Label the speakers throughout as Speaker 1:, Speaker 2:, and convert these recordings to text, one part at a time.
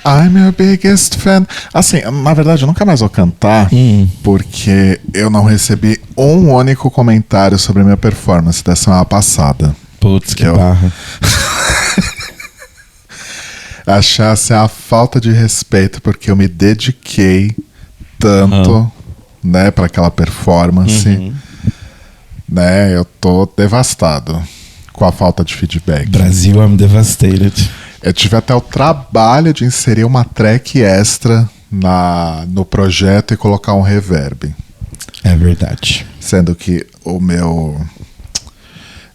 Speaker 1: I'm your biggest fan. Assim, na verdade, eu nunca mais vou cantar, porque eu não recebi um único comentário sobre a minha performance da semana passada.
Speaker 2: Putz, que barra.
Speaker 1: Achasse a falta de respeito, porque eu me dediquei tanto, né, para aquela performance. Né, eu tô devastado com a falta de feedback.
Speaker 2: Brasil, I'm devastated.
Speaker 1: Eu tive até o trabalho de inserir uma track extra no projeto e colocar um reverb.
Speaker 2: É verdade.
Speaker 1: Sendo que o meu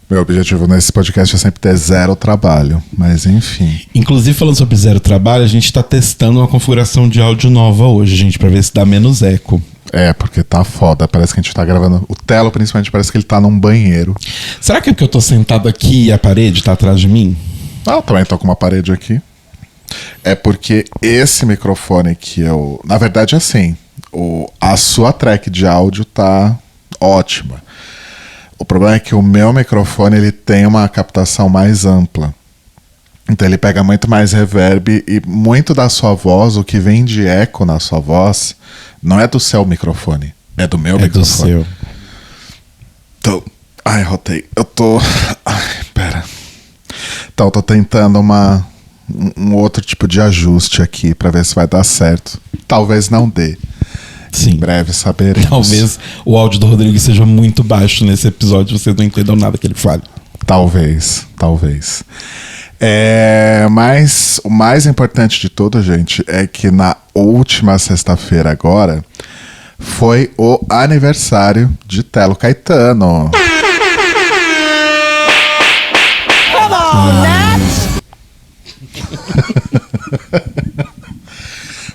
Speaker 1: objetivo nesse podcast é sempre ter zero trabalho. Mas enfim.
Speaker 2: Inclusive, falando sobre zero trabalho, a gente tá testando uma configuração de áudio nova hoje, gente, pra ver se dá menos eco.
Speaker 1: É, porque tá foda. Parece que a gente tá gravando. O Telo, principalmente, parece que ele tá num banheiro.
Speaker 2: Será que é porque eu tô sentado aqui e a parede tá atrás de mim?
Speaker 1: Eu também tô com uma parede aqui. É porque esse microfone que eu... Na verdade, assim, a sua track de áudio tá ótima. O problema é que o meu microfone ele tem uma captação mais ampla. Então ele pega muito mais reverb e muito da sua voz, o que vem de eco na sua voz, não é do seu microfone, é do meu microfone.
Speaker 2: É do seu.
Speaker 1: Ai, rotei. Pera. Então, eu tô tentando um outro tipo de ajuste aqui pra ver se vai dar certo. Talvez não dê.
Speaker 2: Sim.
Speaker 1: Em breve saberemos.
Speaker 2: Talvez o áudio do Rodrigo seja muito baixo nesse episódio, vocês não entendam nada que ele fale.
Speaker 1: Talvez. Mas o mais importante de tudo, gente, é que na última sexta-feira agora foi o aniversário de Telo Caetano.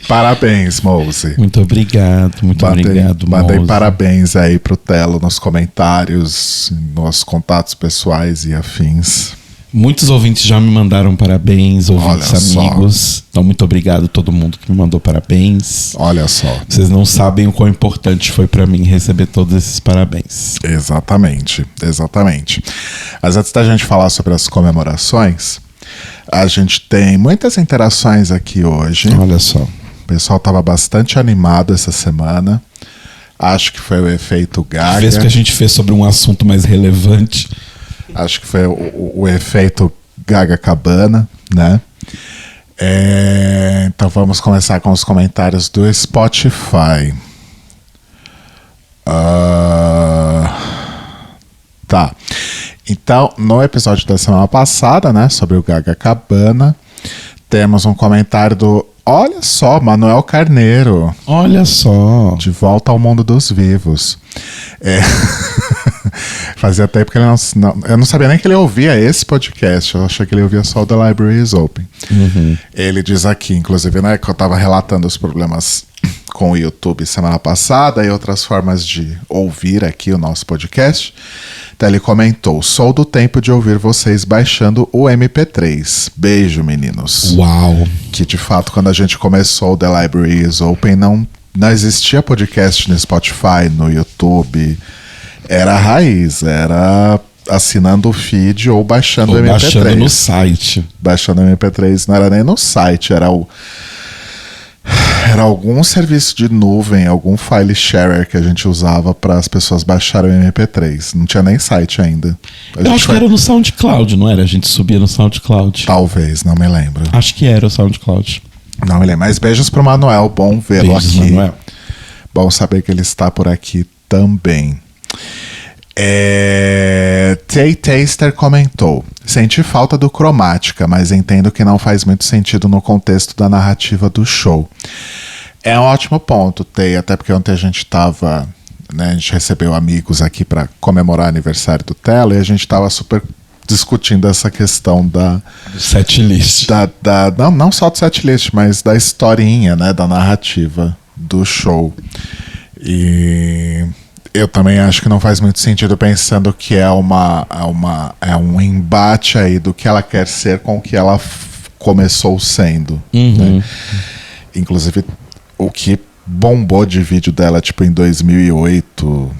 Speaker 1: Parabéns, Mouse.
Speaker 2: Muito obrigado, obrigado,
Speaker 1: Mandei
Speaker 2: Mouse.
Speaker 1: parabéns aí pro Telo nos comentários, nos contatos pessoais e afins.
Speaker 2: Muitos ouvintes já me mandaram parabéns, ouvintes amigos.
Speaker 1: Só.
Speaker 2: Então, muito obrigado a todo mundo que me mandou parabéns.
Speaker 1: Olha só.
Speaker 2: Vocês não sabem o quão importante foi pra mim receber todos esses parabéns.
Speaker 1: Exatamente. Mas antes da gente falar sobre as comemorações, a gente tem muitas interações aqui hoje.
Speaker 2: Olha só.
Speaker 1: O pessoal estava bastante animado essa semana. Acho que foi o efeito Gaga.
Speaker 2: Vez que a gente fez sobre um assunto mais relevante.
Speaker 1: Acho que foi o efeito Gaga Cabana, né? Então vamos começar com os comentários do Spotify. Tá. Então, no episódio da semana passada, né, sobre o Gaga Cabana, temos um comentário do... Olha só, Manuel Carneiro.
Speaker 2: Olha só.
Speaker 1: De volta ao mundo dos vivos. Fazia tempo que ele eu não sabia nem que ele ouvia esse podcast. Eu achei que ele ouvia só o The Library is Open. Ele diz aqui, inclusive, né, que eu estava relatando os problemas com o YouTube semana passada e outras formas de ouvir aqui o nosso podcast. Então ele comentou: sou do tempo de ouvir vocês baixando o MP3. Beijo, meninos.
Speaker 2: Uau.
Speaker 1: Que de fato, quando a gente começou o The Library is Open, não existia podcast no Spotify, no YouTube. Era a raiz, era assinando o feed ou baixando o MP3.
Speaker 2: Baixando no site.
Speaker 1: Baixando o MP3, não era nem no site, era algum serviço de nuvem, algum file sharer que a gente usava para as pessoas baixarem o MP3. Não tinha nem site ainda.
Speaker 2: Eu acho que era no SoundCloud, não era? A gente subia no SoundCloud.
Speaker 1: Talvez, não me lembro.
Speaker 2: Acho que era o SoundCloud.
Speaker 1: Não me lembro. Mas beijos pro Manuel, bom vê-lo aqui.
Speaker 2: Manuel.
Speaker 1: Bom saber que ele está por aqui também. Tay Taster comentou: senti falta do Cromática, mas entendo que não faz muito sentido no contexto da narrativa do show. É um ótimo ponto, Tay, até porque ontem a gente tava, né, a gente recebeu amigos aqui para comemorar o aniversário do Telo e a gente tava super discutindo essa questão da
Speaker 2: setlist.
Speaker 1: Não só do setlist, mas da historinha, né, da narrativa do show. E eu também acho que não faz muito sentido, pensando que é um embate aí do que ela quer ser com o que ela começou sendo. Né? Inclusive, o que bombou de vídeo dela, tipo, em 2008,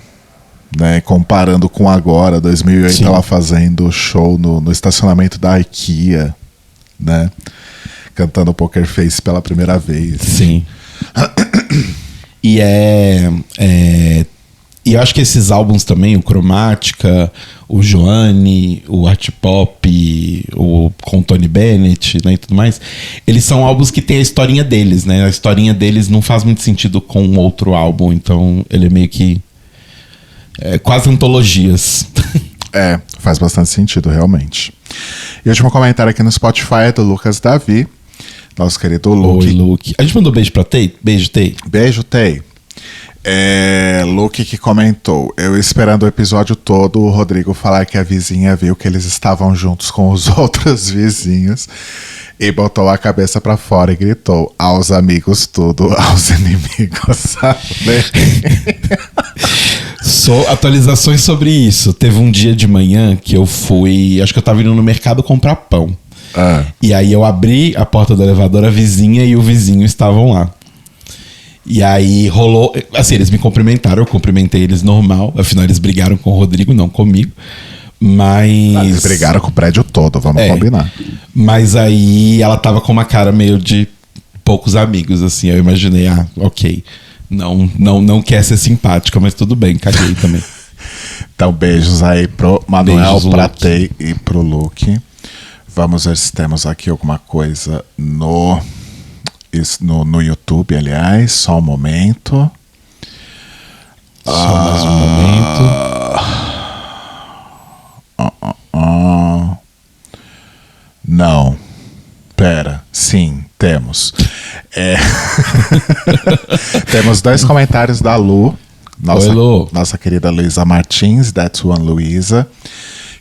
Speaker 1: né? Comparando com agora, 2008, sim, ela fazendo show no estacionamento da IKEA, né? cantando Poker Face pela primeira vez.
Speaker 2: Sim. E e eu acho que esses álbuns também, o Cromática, o Joanne, o Art Pop, o com Tony Bennett, né, e tudo mais, eles são álbuns que tem a historinha deles, né? A historinha deles não faz muito sentido com um outro álbum, então ele é meio que quase antologias.
Speaker 1: Faz bastante sentido, realmente. E o último comentário aqui no Spotify é do Lucas Davi, nosso querido Luke.
Speaker 2: Oi, Luke. A gente mandou beijo pra Tei? Beijo, Tei.
Speaker 1: Beijo, Tei. Luke que comentou: eu esperando o episódio todo o Rodrigo falar que a vizinha viu que eles estavam juntos com os outros vizinhos e botou a cabeça pra fora e gritou: aos amigos tudo, aos inimigos sabe?
Speaker 2: Atualizações sobre isso. Teve um dia de manhã que eu fui, acho que eu tava indo no mercado comprar pão. E aí eu abri a porta do elevador, a vizinha e o vizinho estavam lá. E aí rolou, assim, eles me cumprimentaram, eu cumprimentei eles normal. Afinal, eles brigaram com o Rodrigo, não comigo. Mas...
Speaker 1: eles brigaram com o prédio todo, vamos combinar.
Speaker 2: Mas aí ela tava com uma cara meio de poucos amigos, assim. Eu imaginei, ok. Não quer ser simpática, mas tudo bem, caguei também.
Speaker 1: Então, beijos aí pro Manuel, pra Tei e pro Luke. Vamos ver se temos aqui alguma coisa no YouTube, aliás. Só um momento.
Speaker 2: Só mais um momento.
Speaker 1: Não. Pera. Sim, temos. Temos 2 comentários da Lu.
Speaker 2: Oi, Lu.
Speaker 1: Nossa querida Luísa Martins, That's One Luísa,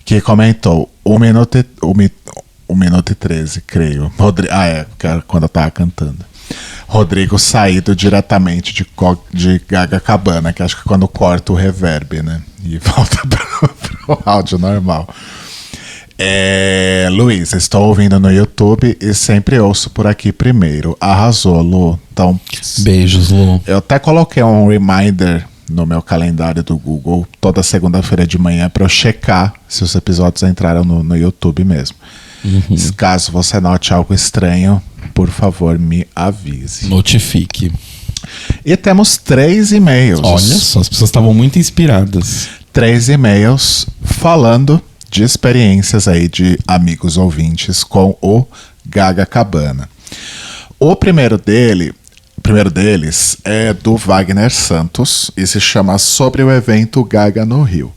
Speaker 1: que comentou 1 minuto e 13, creio. Que era quando eu tava cantando. Rodrigo saído diretamente de Gaga Cabana, que acho que quando corta o reverb, né? E volta pro áudio normal. Luiz, estou ouvindo no YouTube e sempre ouço por aqui primeiro. Arrasou, Lu. Então,
Speaker 2: beijos, Lu.
Speaker 1: Eu até coloquei um reminder no meu calendário do Google toda segunda-feira de manhã para eu checar se os episódios entraram no YouTube mesmo. Caso você note algo estranho, por favor, me avise.
Speaker 2: Notifique.
Speaker 1: E temos 3 e-mails.
Speaker 2: Olha só, as pessoas estavam muito inspiradas.
Speaker 1: 3 e-mails falando de experiências aí de amigos ouvintes com o Gaga Cabana. O primeiro deles é do Wagner Santos e se chama Sobre o Evento Gaga no Rio.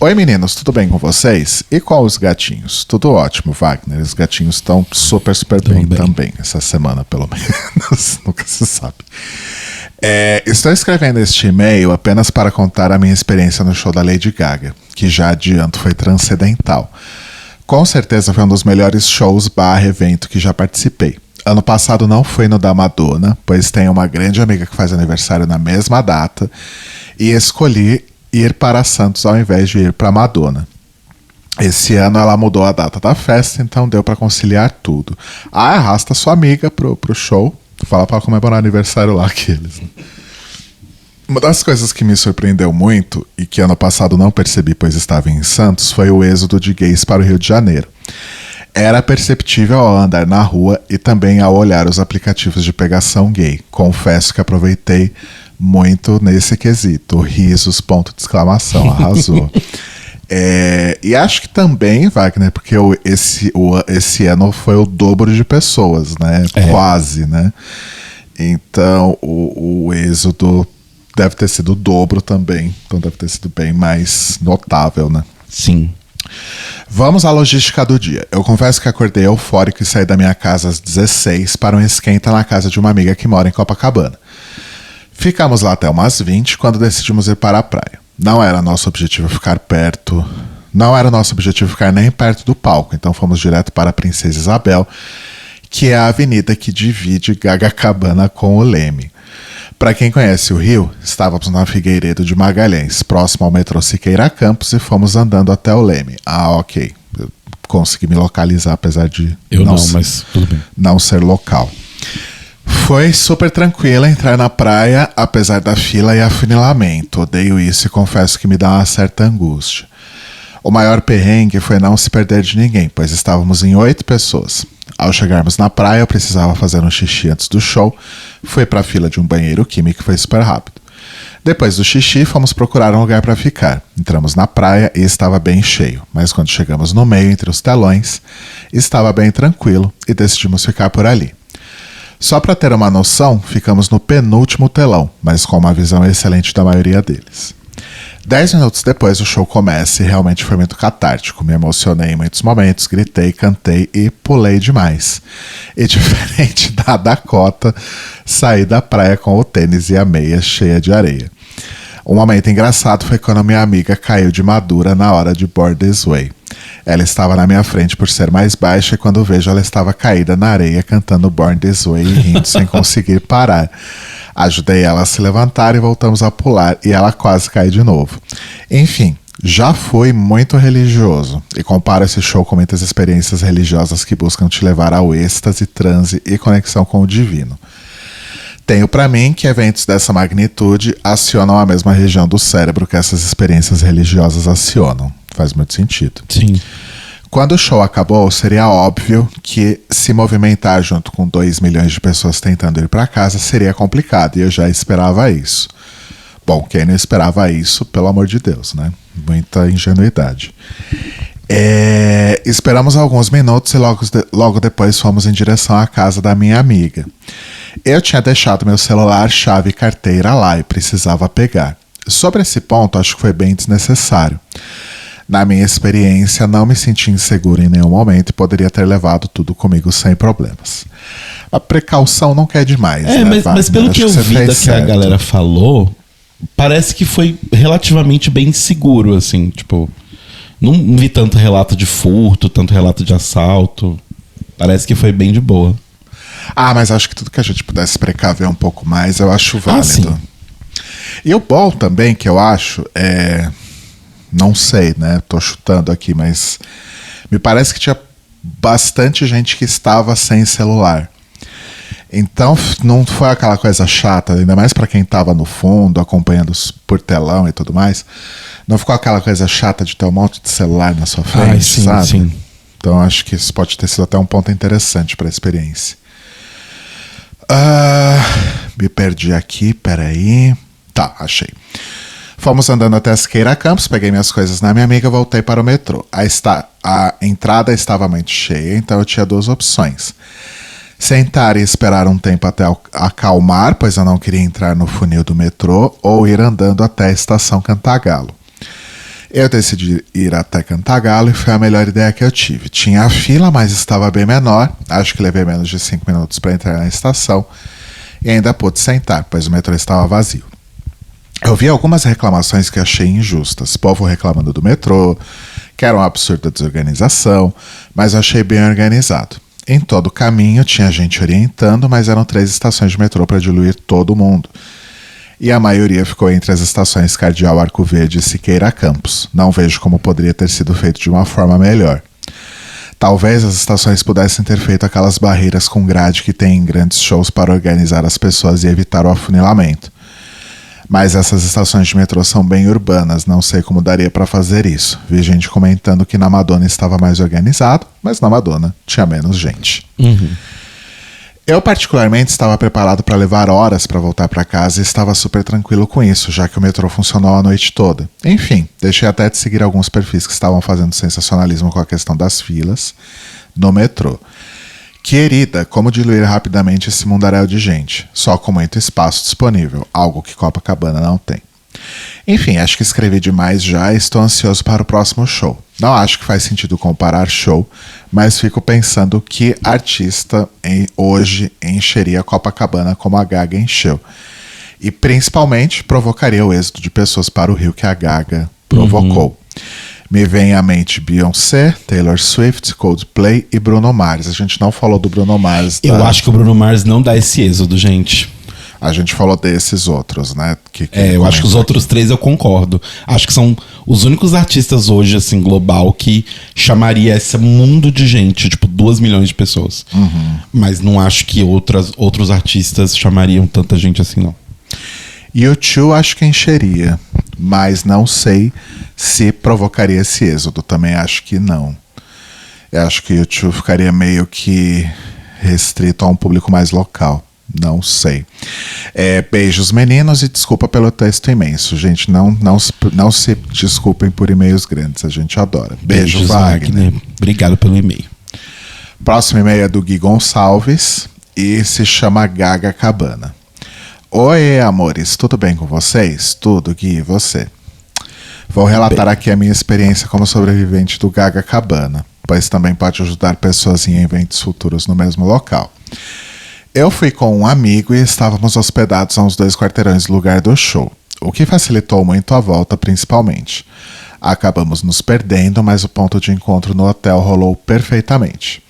Speaker 1: Oi meninos, tudo bem com vocês? E com os gatinhos? Tudo ótimo, Wagner. Os gatinhos estão super bem também, essa semana pelo menos. Nunca se sabe. Estou escrevendo este e-mail apenas para contar a minha experiência no show da Lady Gaga, que já adianto foi transcendental. Com certeza foi um dos melhores shows / evento que já participei. Ano passado não fui no da Madonna, pois tenho uma grande amiga que faz aniversário na mesma data, e escolhi ir para Santos ao invés de ir para Madonna. Esse ano ela mudou a data da festa, então deu para conciliar tudo. Arrasta sua amiga pro show, fala para comemorar aniversário lá aqueles. Uma das coisas que me surpreendeu muito, e que ano passado não percebi pois estava em Santos, foi o êxodo de gays para o Rio de Janeiro. Era perceptível ao andar na rua e também ao olhar os aplicativos de pegação gay. Confesso que aproveitei muito nesse quesito. Risos, ponto de exclamação, arrasou. E acho que também, Wagner, porque esse ano foi o dobro de pessoas, né? Quase, né? Então o êxodo deve ter sido o dobro também. Então deve ter sido bem mais notável, né?
Speaker 2: Sim.
Speaker 1: Vamos à logística do dia. Eu confesso que acordei eufórico e saí da minha casa às 16 para um esquenta na casa de uma amiga que mora em Copacabana. Ficamos lá até umas 20 quando decidimos ir para a praia. Não era nosso objetivo ficar nem perto do palco, então fomos direto para a Princesa Isabel, que é a avenida que divide Gaga Cabana com o Leme. Para quem conhece o Rio, estávamos na Figueiredo de Magalhães, próximo ao metrô Siqueira Campos, e fomos andando até o Leme. Ok. Eu consegui me localizar, apesar de
Speaker 2: mas tudo bem.
Speaker 1: Não ser local. Foi super tranquilo entrar na praia, apesar da fila e afunilamento. Odeio isso e confesso que me dá uma certa angústia. O maior perrengue foi não se perder de ninguém, pois estávamos em 8 pessoas. Ao chegarmos na praia, eu precisava fazer um xixi antes do show. Fui pra fila de um banheiro químico e foi super rápido. Depois do xixi, fomos procurar um lugar para ficar. Entramos na praia e estava bem cheio, mas quando chegamos no meio, entre os telões, estava bem tranquilo e decidimos ficar por ali. Só para ter uma noção, ficamos no penúltimo telão, mas com uma visão excelente da maioria deles. 10 minutos depois o show começa e realmente foi muito catártico. Me emocionei em muitos momentos, gritei, cantei e pulei demais. E diferente da Dakota, saí da praia com o tênis e a meia cheia de areia. Um momento engraçado foi quando minha amiga caiu de madura na hora de Born This Way. Ela estava na minha frente por ser mais baixa e quando vejo ela estava caída na areia cantando Born This Way e rindo sem conseguir parar. Ajudei ela a se levantar e voltamos a pular e ela quase caiu de novo. Enfim, já fui muito religioso e comparo esse show com muitas experiências religiosas que buscam te levar ao êxtase, transe e conexão com o divino. Tenho pra mim que eventos dessa magnitude acionam a mesma região do cérebro que essas experiências religiosas acionam. Faz muito sentido.
Speaker 2: Sim.
Speaker 1: Quando o show acabou, seria óbvio que se movimentar junto com 2 milhões de pessoas tentando ir para casa seria complicado, e eu já esperava isso. Bom, quem não esperava isso, pelo amor de Deus, né? Muita ingenuidade. Esperamos alguns minutos e logo depois fomos em direção à casa da minha amiga. Eu tinha deixado meu celular, chave e carteira lá e precisava pegar. Sobre esse ponto, acho que foi bem desnecessário. Na minha experiência, não me senti inseguro em nenhum momento e poderia ter levado tudo comigo sem problemas. A precaução não quer demais, né,
Speaker 2: mas pelo que eu vi da que a galera falou, parece que foi relativamente bem seguro, assim, tipo... Não vi tanto relato de furto, tanto relato de assalto. Parece que foi bem de boa.
Speaker 1: Ah, mas acho que tudo que a gente pudesse precaver um pouco mais, eu acho válido. E o bom também, que eu acho, não sei, né? Tô chutando aqui, mas me parece que tinha bastante gente que estava sem celular. Então não foi aquela coisa chata, ainda mais para quem estava no fundo, acompanhando por telão e tudo mais. Não ficou aquela coisa chata de ter um monte de celular na sua frente,
Speaker 2: sim,
Speaker 1: sabe?
Speaker 2: Sim.
Speaker 1: Então acho que isso pode ter sido até um ponto interessante para a experiência. Me perdi aqui, peraí. Tá, achei. Fomos andando até a Siqueira Campos, peguei minhas coisas na minha amiga e voltei para o metrô. A entrada estava muito cheia, então eu tinha 2 opções. Sentar e esperar um tempo até acalmar, pois eu não queria entrar no funil do metrô, ou ir andando até a estação Cantagalo. Eu decidi ir até Cantagalo e foi a melhor ideia que eu tive. Tinha a fila, mas estava bem menor. Acho que levei menos de 5 minutos para entrar na estação e ainda pude sentar, pois o metrô estava vazio. Eu vi algumas reclamações que achei injustas. Povo reclamando do metrô, que era um absurdo a desorganização, mas eu achei bem organizado. Em todo o caminho tinha gente orientando, mas eram 3 estações de metrô para diluir todo mundo. E a maioria ficou entre as estações Cardeal Arco Verde e Siqueira Campos. Não vejo como poderia ter sido feito de uma forma melhor. Talvez as estações pudessem ter feito aquelas barreiras com grade que tem em grandes shows para organizar as pessoas e evitar o afunilamento. Mas essas estações de metrô são bem urbanas, não sei como daria para fazer isso. Vi gente comentando que na Madonna estava mais organizado, mas na Madonna tinha menos gente.
Speaker 2: Uhum.
Speaker 1: Eu particularmente estava preparado para levar horas para voltar para casa e estava super tranquilo com isso, já que o metrô funcionou a noite toda. Enfim, deixei até de seguir alguns perfis que estavam fazendo sensacionalismo com a questão das filas no metrô. Querida, como diluir rapidamente esse mundaréu de gente? Só com muito espaço disponível, algo que Copacabana não tem. Enfim, acho que escrevi demais já e estou ansioso para o próximo show. Não acho que faz sentido comparar show, mas fico pensando que artista hoje encheria Copacabana como a Gaga encheu. E principalmente provocaria o êxodo de pessoas para o Rio que a Gaga provocou. Me vem à mente Beyoncé, Taylor Swift, Coldplay e Bruno Mars. A gente não falou do Bruno Mars.
Speaker 2: Eu acho que o Bruno Mars não dá esse êxodo, gente.
Speaker 1: A gente falou desses outros, né?
Speaker 2: Eu acho que os outros 3 eu concordo. Acho que são os únicos artistas hoje, assim, global, que chamaria esse mundo de gente, tipo 2 milhões de pessoas.
Speaker 1: Uhum.
Speaker 2: Mas não acho que outros artistas chamariam tanta gente assim, não.
Speaker 1: U2 acho que encheria, mas não sei se provocaria esse êxodo. Também acho que não. Eu acho que o YouTube ficaria meio que restrito a um público mais local. Não sei. Beijos, meninos, e desculpa pelo texto imenso. Gente, não se desculpem por e-mails grandes. A gente adora. Beijo,
Speaker 2: Beijos,
Speaker 1: Wagner.
Speaker 2: Obrigado pelo e-mail.
Speaker 1: Próximo e-mail é do Gui Gonçalves e se chama Gaga Cabana. Oi, amores, tudo bem com vocês? Tudo, Gui, e você? Vou relatar aqui a minha experiência como sobrevivente do Gaga Cabana, pois também pode ajudar pessoas em eventos futuros no mesmo local. Eu fui com um amigo e estávamos hospedados a uns 2 quarteirões do lugar do show, o que facilitou muito a volta principalmente. Acabamos nos perdendo, mas o ponto de encontro no hotel rolou perfeitamente.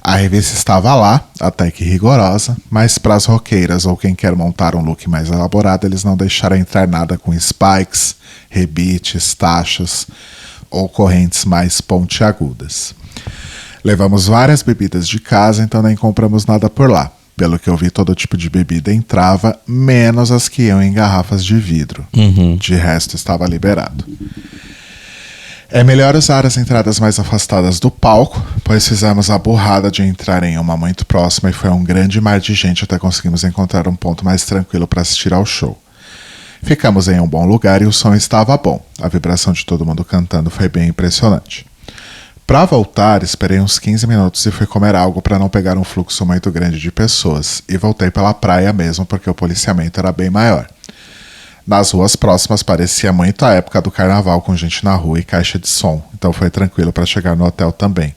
Speaker 1: A revista estava lá, até que rigorosa, mas para as roqueiras ou quem quer montar um look mais elaborado, eles não deixaram entrar nada com spikes, rebites, taxas ou correntes mais pontiagudas. Levamos várias bebidas de casa, então nem compramos nada por lá. Pelo que eu vi, todo tipo de bebida entrava, menos as que iam em garrafas de vidro. De resto, estava liberado. É melhor usar as entradas mais afastadas do palco, pois fizemos a burrada de entrar em uma muito próxima e foi um grande mar de gente até conseguimos encontrar um ponto mais tranquilo para assistir ao show. Ficamos em um bom lugar e o som estava bom. A vibração de todo mundo cantando foi bem impressionante. Para voltar, esperei uns 15 minutos e fui comer algo para não pegar um fluxo muito grande de pessoas, e voltei pela praia mesmo porque o policiamento era bem maior. Nas ruas próximas parecia muito a época do carnaval com gente na rua e caixa de som, então foi tranquilo para chegar no hotel também.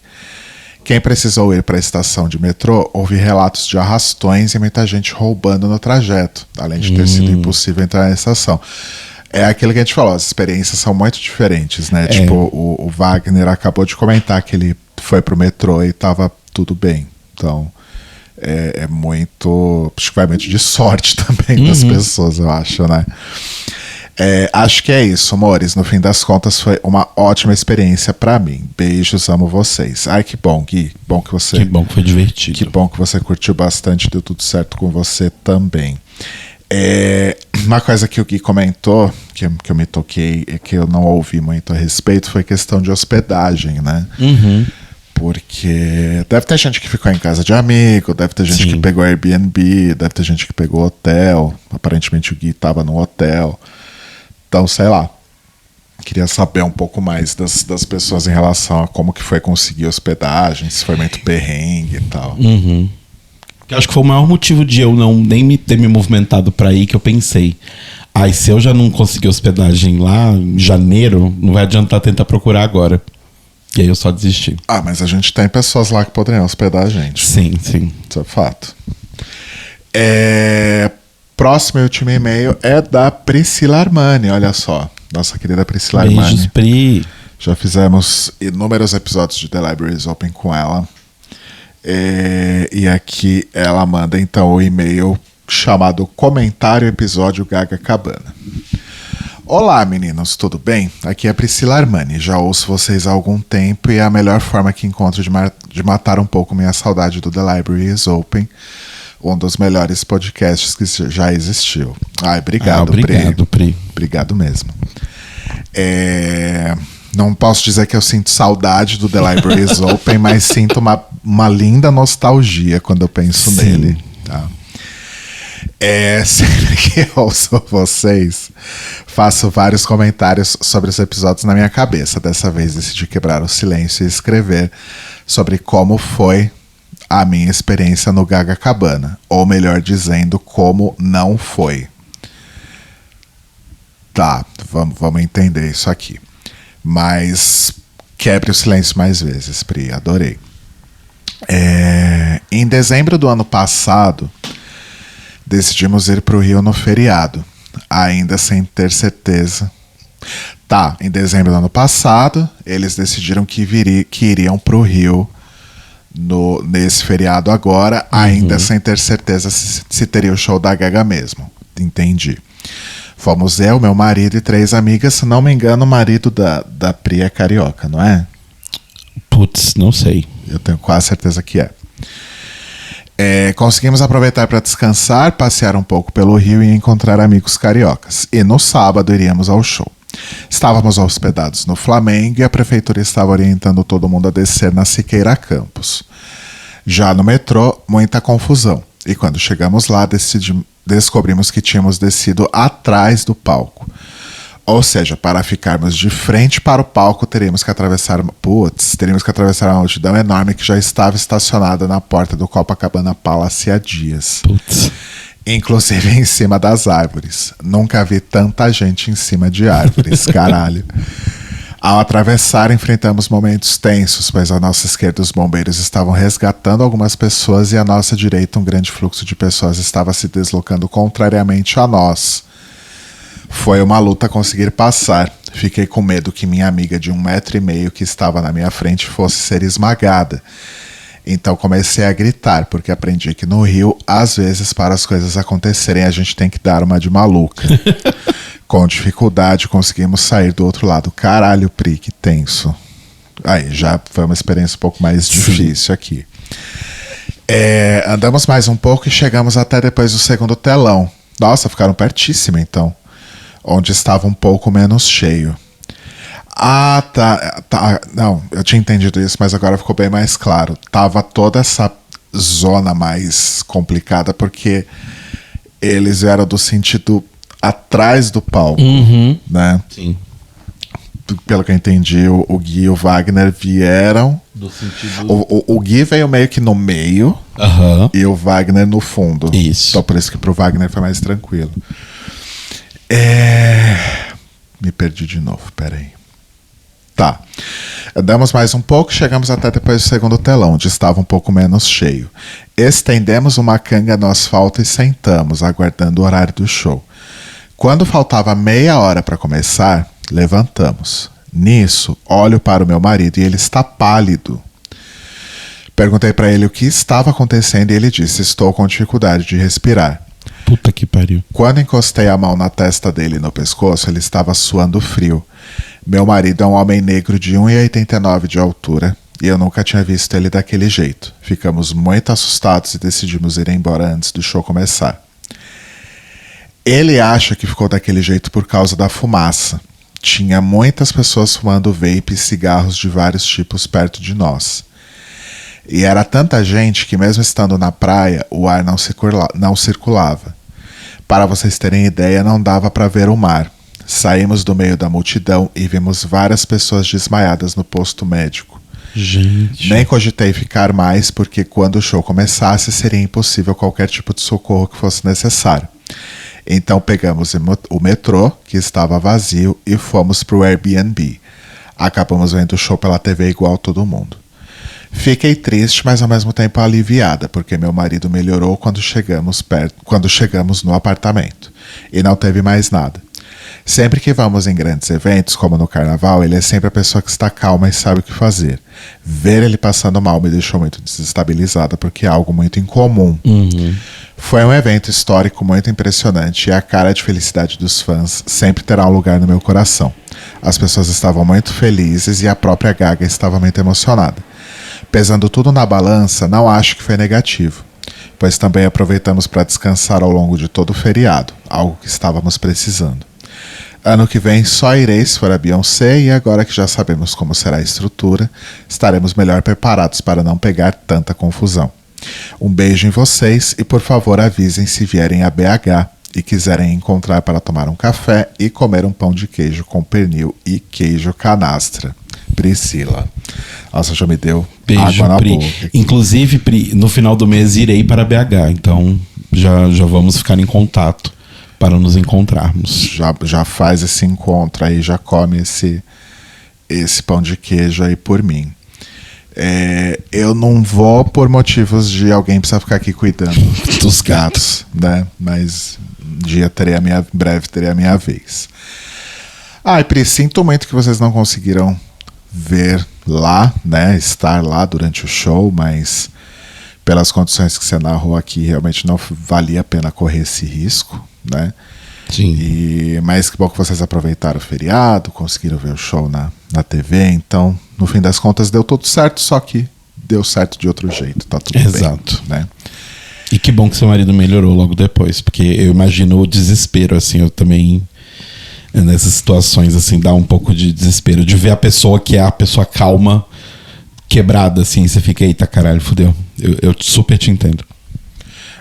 Speaker 1: Quem precisou ir para a estação de metrô, houve relatos de arrastões e muita gente roubando no trajeto, além de ter sido impossível entrar na estação. É aquilo que a gente falou, as experiências são muito diferentes, né? Tipo, o Wagner acabou de comentar que ele foi pro metrô e tava tudo bem. Então, é muito... Acho que vai muito de sorte também das pessoas, eu acho, né? Acho que é isso, amores. No fim das contas, foi uma ótima experiência pra mim. Beijos, amo vocês. Ai, que bom, Gui. Que bom que
Speaker 2: foi divertido.
Speaker 1: Que bom que você curtiu bastante, deu tudo certo com você também. Uma coisa que o Gui comentou, que eu me toquei e que eu não ouvi muito a respeito, foi questão de hospedagem, né? Porque deve ter gente que ficou em casa de amigo, deve ter gente que pegou Airbnb, deve ter gente que pegou hotel. Aparentemente o Gui estava no hotel. Então, sei lá. Queria saber um pouco mais das pessoas em relação a como que foi conseguir hospedagem, se foi muito perrengue e tal.
Speaker 2: Eu acho que foi o maior motivo de eu nem ter me movimentado pra ir, que eu pensei, se eu já não consegui hospedagem lá em janeiro, não vai adiantar tentar procurar agora. E aí eu só desisti.
Speaker 1: Mas a gente tem pessoas lá que poderiam hospedar a gente.
Speaker 2: Sim.
Speaker 1: Isso é fato. Próximo e último e-mail é da Priscila Armani, olha só. Nossa querida Priscila Armani.
Speaker 2: Beijos, Pri.
Speaker 1: Já fizemos inúmeros episódios de The Library is Open com ela. E aqui ela manda então o e-mail chamado Comentário Episódio Gaga Cabana. Olá meninos, tudo bem? Aqui é a Priscila Armani, já ouço vocês há algum tempo e é a melhor forma que encontro de matar um pouco minha saudade do The Library is Open, um dos melhores podcasts que já existiu. Obrigado,
Speaker 2: Pri.
Speaker 1: Obrigado mesmo. Não posso dizer que eu sinto saudade do The Library is Open, mas sinto uma linda nostalgia quando eu penso nele. Tá? Sempre que eu ouço vocês, faço vários comentários sobre os episódios na minha cabeça. Dessa vez decidi quebrar o silêncio e escrever sobre como foi a minha experiência no Gaga Cabana. Ou melhor dizendo, como não foi. Tá, vamos entender isso aqui. Mas quebre o silêncio mais vezes, Pri, adorei. Em dezembro do ano passado, decidimos ir pro Rio no feriado, ainda sem ter certeza. Em dezembro do ano passado, eles decidiram que iriam pro Rio nesse feriado agora, ainda sem ter certeza se teria o show da Gaga mesmo. Entendi. Fomos eu, meu marido e 3 amigas. Se não me engano, o marido da Pri é carioca, não é?
Speaker 2: Putz, não sei.
Speaker 1: Eu tenho quase certeza que é. Conseguimos aproveitar para descansar, passear um pouco pelo Rio e encontrar amigos cariocas. E no sábado iríamos ao show. Estávamos hospedados no Flamengo e a prefeitura estava orientando todo mundo a descer na Siqueira Campos. Já no metrô, muita confusão. E quando chegamos lá, descobrimos que tínhamos descido atrás do palco. Ou seja, para ficarmos de frente para o palco, teríamos que atravessar uma multidão enorme que já estava estacionada na porta do Copacabana Palace há dias.
Speaker 2: Putz.
Speaker 1: Inclusive em cima das árvores. Nunca vi tanta gente em cima de árvores, caralho. Ao atravessar, enfrentamos momentos tensos, pois à nossa esquerda os bombeiros estavam resgatando algumas pessoas e à nossa direita um grande fluxo de pessoas estava se deslocando contrariamente a nós. Foi uma luta conseguir passar. Fiquei com medo que minha amiga de 1,5 metro que estava na minha frente fosse ser esmagada. Então comecei a gritar, porque aprendi que no Rio, às vezes, para as coisas acontecerem, a gente tem que dar uma de maluca. Com dificuldade, conseguimos sair do outro lado. Caralho, Pri, que tenso. Aí, já foi uma experiência um pouco mais difícil aqui. Andamos mais um pouco e chegamos até depois do segundo telão. Nossa, ficaram pertíssimo, então. Onde estava um pouco menos cheio. Ah, tá. Não, eu tinha entendido isso, mas agora ficou bem mais claro. Tava toda essa zona mais complicada porque eles vieram do sentido atrás do palco, né?
Speaker 2: Sim.
Speaker 1: Pelo que eu entendi, o Gui e o Wagner vieram.
Speaker 2: Do sentido...
Speaker 1: O Gui veio meio que no meio e o Wagner no fundo.
Speaker 2: Isso.
Speaker 1: Então por isso que pro Wagner foi mais tranquilo. Me perdi de novo, peraí. Tá. Andamos mais um pouco, chegamos até depois do segundo telão, onde estava um pouco menos cheio. Estendemos uma canga no asfalto e sentamos, aguardando o horário do show. Quando faltava meia hora para começar, levantamos. Nisso, olho para o meu marido e ele está pálido. Perguntei para ele o que estava acontecendo e ele disse: estou com dificuldade de respirar.
Speaker 2: Puta que pariu.
Speaker 1: Quando encostei a mão na testa dele e no pescoço, ele estava suando frio. Meu marido é um homem negro de 1,89 de altura e eu nunca tinha visto ele daquele jeito. Ficamos muito assustados e decidimos ir embora antes do show começar. Ele acha que ficou daquele jeito por causa da fumaça. Tinha muitas pessoas fumando vape e cigarros de vários tipos perto de nós. E era tanta gente que mesmo estando na praia, o ar não circulava. Para vocês terem ideia, não dava para ver o mar. Saímos do meio da multidão e vimos várias pessoas desmaiadas no posto médico.
Speaker 2: Gente.
Speaker 1: Nem cogitei ficar mais, porque quando o show começasse, seria impossível qualquer tipo de socorro que fosse necessário. Então pegamos o metrô, que estava vazio, e fomos para o Airbnb. Acabamos vendo o show pela TV igual todo mundo. Fiquei triste, mas ao mesmo tempo aliviada, porque meu marido melhorou quando chegamos no apartamento. E não teve mais nada. Sempre que vamos em grandes eventos, como no carnaval, ele é sempre a pessoa que está calma e sabe o que fazer. Ver ele passando mal me deixou muito desestabilizada, porque é algo muito incomum. Foi um evento histórico muito impressionante e a cara de felicidade dos fãs sempre terá um lugar no meu coração. As pessoas estavam muito felizes e a própria Gaga estava muito emocionada. Pesando tudo na balança, não acho que foi negativo, pois também aproveitamos para descansar ao longo de todo o feriado, algo que estávamos precisando. Ano que vem só irei se for a Beyoncé e agora que já sabemos como será a estrutura, estaremos melhor preparados para não pegar tanta confusão. Um beijo em vocês e por favor avisem se vierem a BH e quiserem encontrar para tomar um café e comer um pão de queijo com pernil e queijo canastra. Priscila. Nossa, já me deu
Speaker 2: beijo,
Speaker 1: água na
Speaker 2: Pri.
Speaker 1: boca aqui.
Speaker 2: Inclusive, Pri, no final do mês irei para BH, então já vamos ficar em contato para nos encontrarmos.
Speaker 1: Já faz esse encontro aí, já come esse pão de queijo aí por mim. Eu não vou por motivos de alguém precisar ficar aqui cuidando dos gatos, né? Mas em breve terei a minha vez. Ai, Pri, sinto muito que vocês não conseguiram ver lá, né? Estar lá durante o show, mas pelas condições que você narrou aqui, realmente não valia a pena correr esse risco, né?
Speaker 2: Sim.
Speaker 1: Mas que bom que vocês aproveitaram o feriado, conseguiram ver o show na TV, então, no fim das contas, deu tudo certo, só que deu certo de outro jeito, tá tudo
Speaker 2: Exato.
Speaker 1: bem, né?
Speaker 2: E que bom que seu marido melhorou logo depois, porque eu imagino o desespero, assim, eu também Nessas situações, assim, dá um pouco de desespero. De ver a pessoa que é a pessoa calma, quebrada, assim, você fica, eita caralho, fudeu. Eu super te entendo.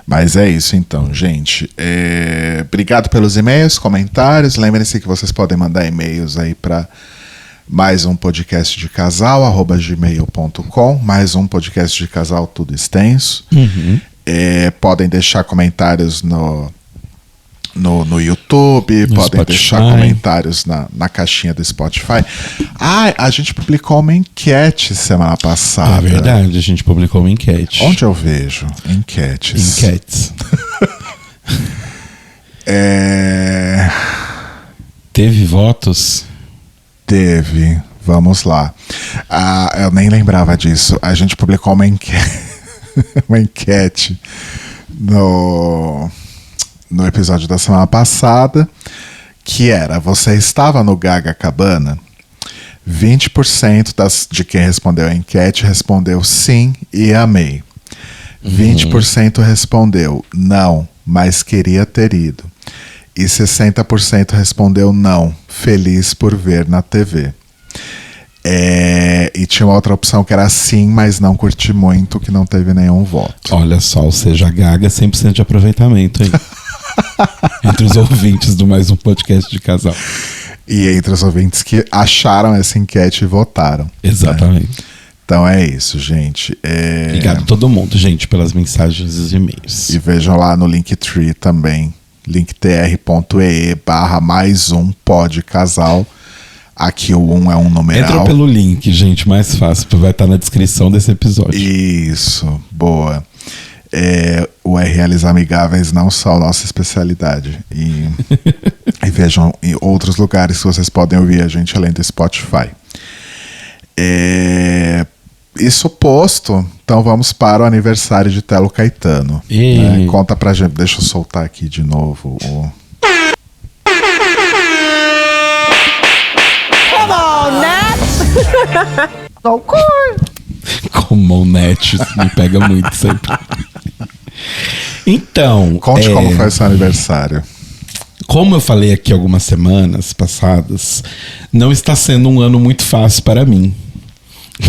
Speaker 1: Mas é isso então, gente. Obrigado pelos e-mails, comentários. Lembrem-se que vocês podem mandar e-mails aí para mais um podcast de casal, @gmail.com. Mais um podcast de casal, tudo extenso. Podem deixar comentários no YouTube, podem
Speaker 2: Spotify.
Speaker 1: deixar comentários na caixinha do Spotify. A gente publicou uma enquete semana passada.
Speaker 2: É verdade, a gente publicou uma enquete.
Speaker 1: Onde eu vejo? Enquetes.
Speaker 2: Teve votos?
Speaker 1: Teve. Vamos lá. Eu nem lembrava disso. A gente publicou uma enquete no episódio da semana passada, que era: você estava no Gaga Cabana? 20% de quem respondeu a enquete respondeu sim e amei. 20% respondeu não, mas queria ter ido. E 60% respondeu não, feliz por ver na TV. E tinha uma outra opção que era sim, mas não curti muito, que não teve nenhum voto.
Speaker 2: Olha só, ou seja, Gaga 100% de aproveitamento aí. Entre os ouvintes do mais um podcast de casal.
Speaker 1: E entre os ouvintes que acharam essa enquete e votaram.
Speaker 2: Exatamente.
Speaker 1: Né? Então é isso, gente.
Speaker 2: Obrigado a todo mundo, gente, pelas mensagens e os e-mails.
Speaker 1: E vejam lá no Linktree também, linktr.ee/mais um podcasal. Aqui o 1 é um numeral.
Speaker 2: Entra pelo link, gente, mais fácil, vai estar na descrição desse episódio.
Speaker 1: Isso, boa. URLs amigáveis não são nossa especialidade. E vejam em outros lugares que vocês podem ouvir a gente além do Spotify. Isso posto, então vamos para o aniversário de Telo Caetano. Né? Conta pra gente, deixa eu soltar aqui de novo o...
Speaker 3: Come on, Nat! So cool!
Speaker 2: Como o Net me pega muito sempre. Então...
Speaker 1: Conte como foi seu aniversário.
Speaker 2: Como eu falei aqui algumas semanas passadas, não está sendo um ano muito fácil para mim.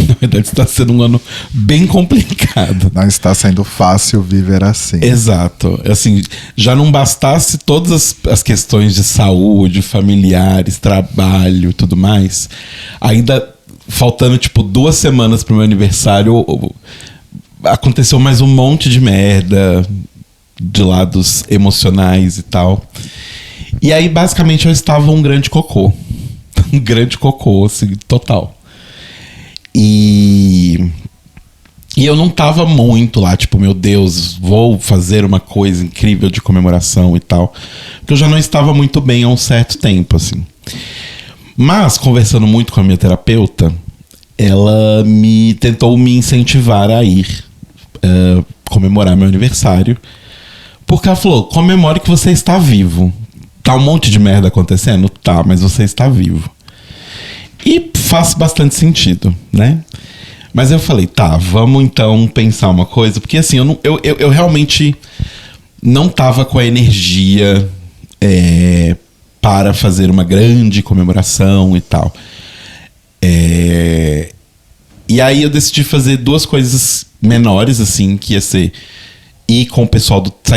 Speaker 2: Na verdade, está sendo um ano bem complicado.
Speaker 1: Não está sendo fácil viver assim.
Speaker 2: Exato. Assim, já não bastasse todas as questões de saúde, familiares, trabalho e tudo mais, ainda faltando, 2 semanas pro meu aniversário, aconteceu mais um monte de merda de lados emocionais e tal. E aí, basicamente, eu estava um grande cocô. Um grande cocô, assim, total. E eu não tava muito lá, meu Deus, vou fazer uma coisa incrível de comemoração e tal. Porque eu já não estava muito bem há um certo tempo, assim. Mas, conversando muito com a minha terapeuta, ela tentou me incentivar a ir comemorar meu aniversário. Porque ela falou, comemore que você está vivo. Tá um monte de merda acontecendo? Tá, mas você está vivo. E faz bastante sentido, né? Mas eu falei, tá, vamos então pensar uma coisa. Porque assim, eu realmente não tava com a energia para fazer uma grande comemoração e tal. E aí eu decidi fazer 2 coisas menores, assim, que ia ser sair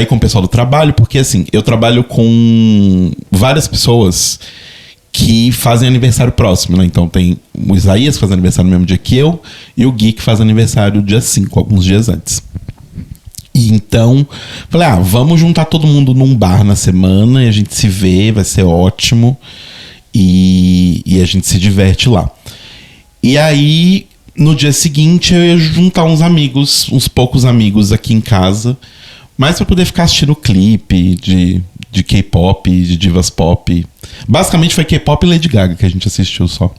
Speaker 2: com o pessoal do trabalho, porque assim, eu trabalho com várias pessoas que fazem aniversário próximo, né? Então tem o Isaías que faz aniversário no mesmo dia que eu, e o Gui que faz aniversário dia 5, alguns dias antes. E então, falei, vamos juntar todo mundo num bar na semana e a gente se vê, vai ser ótimo. E a gente se diverte lá. E aí, no dia seguinte, eu ia juntar uns poucos amigos aqui em casa, mais pra poder ficar assistindo clipe de K-pop, de divas pop. Basicamente foi K-pop e Lady Gaga que a gente assistiu só.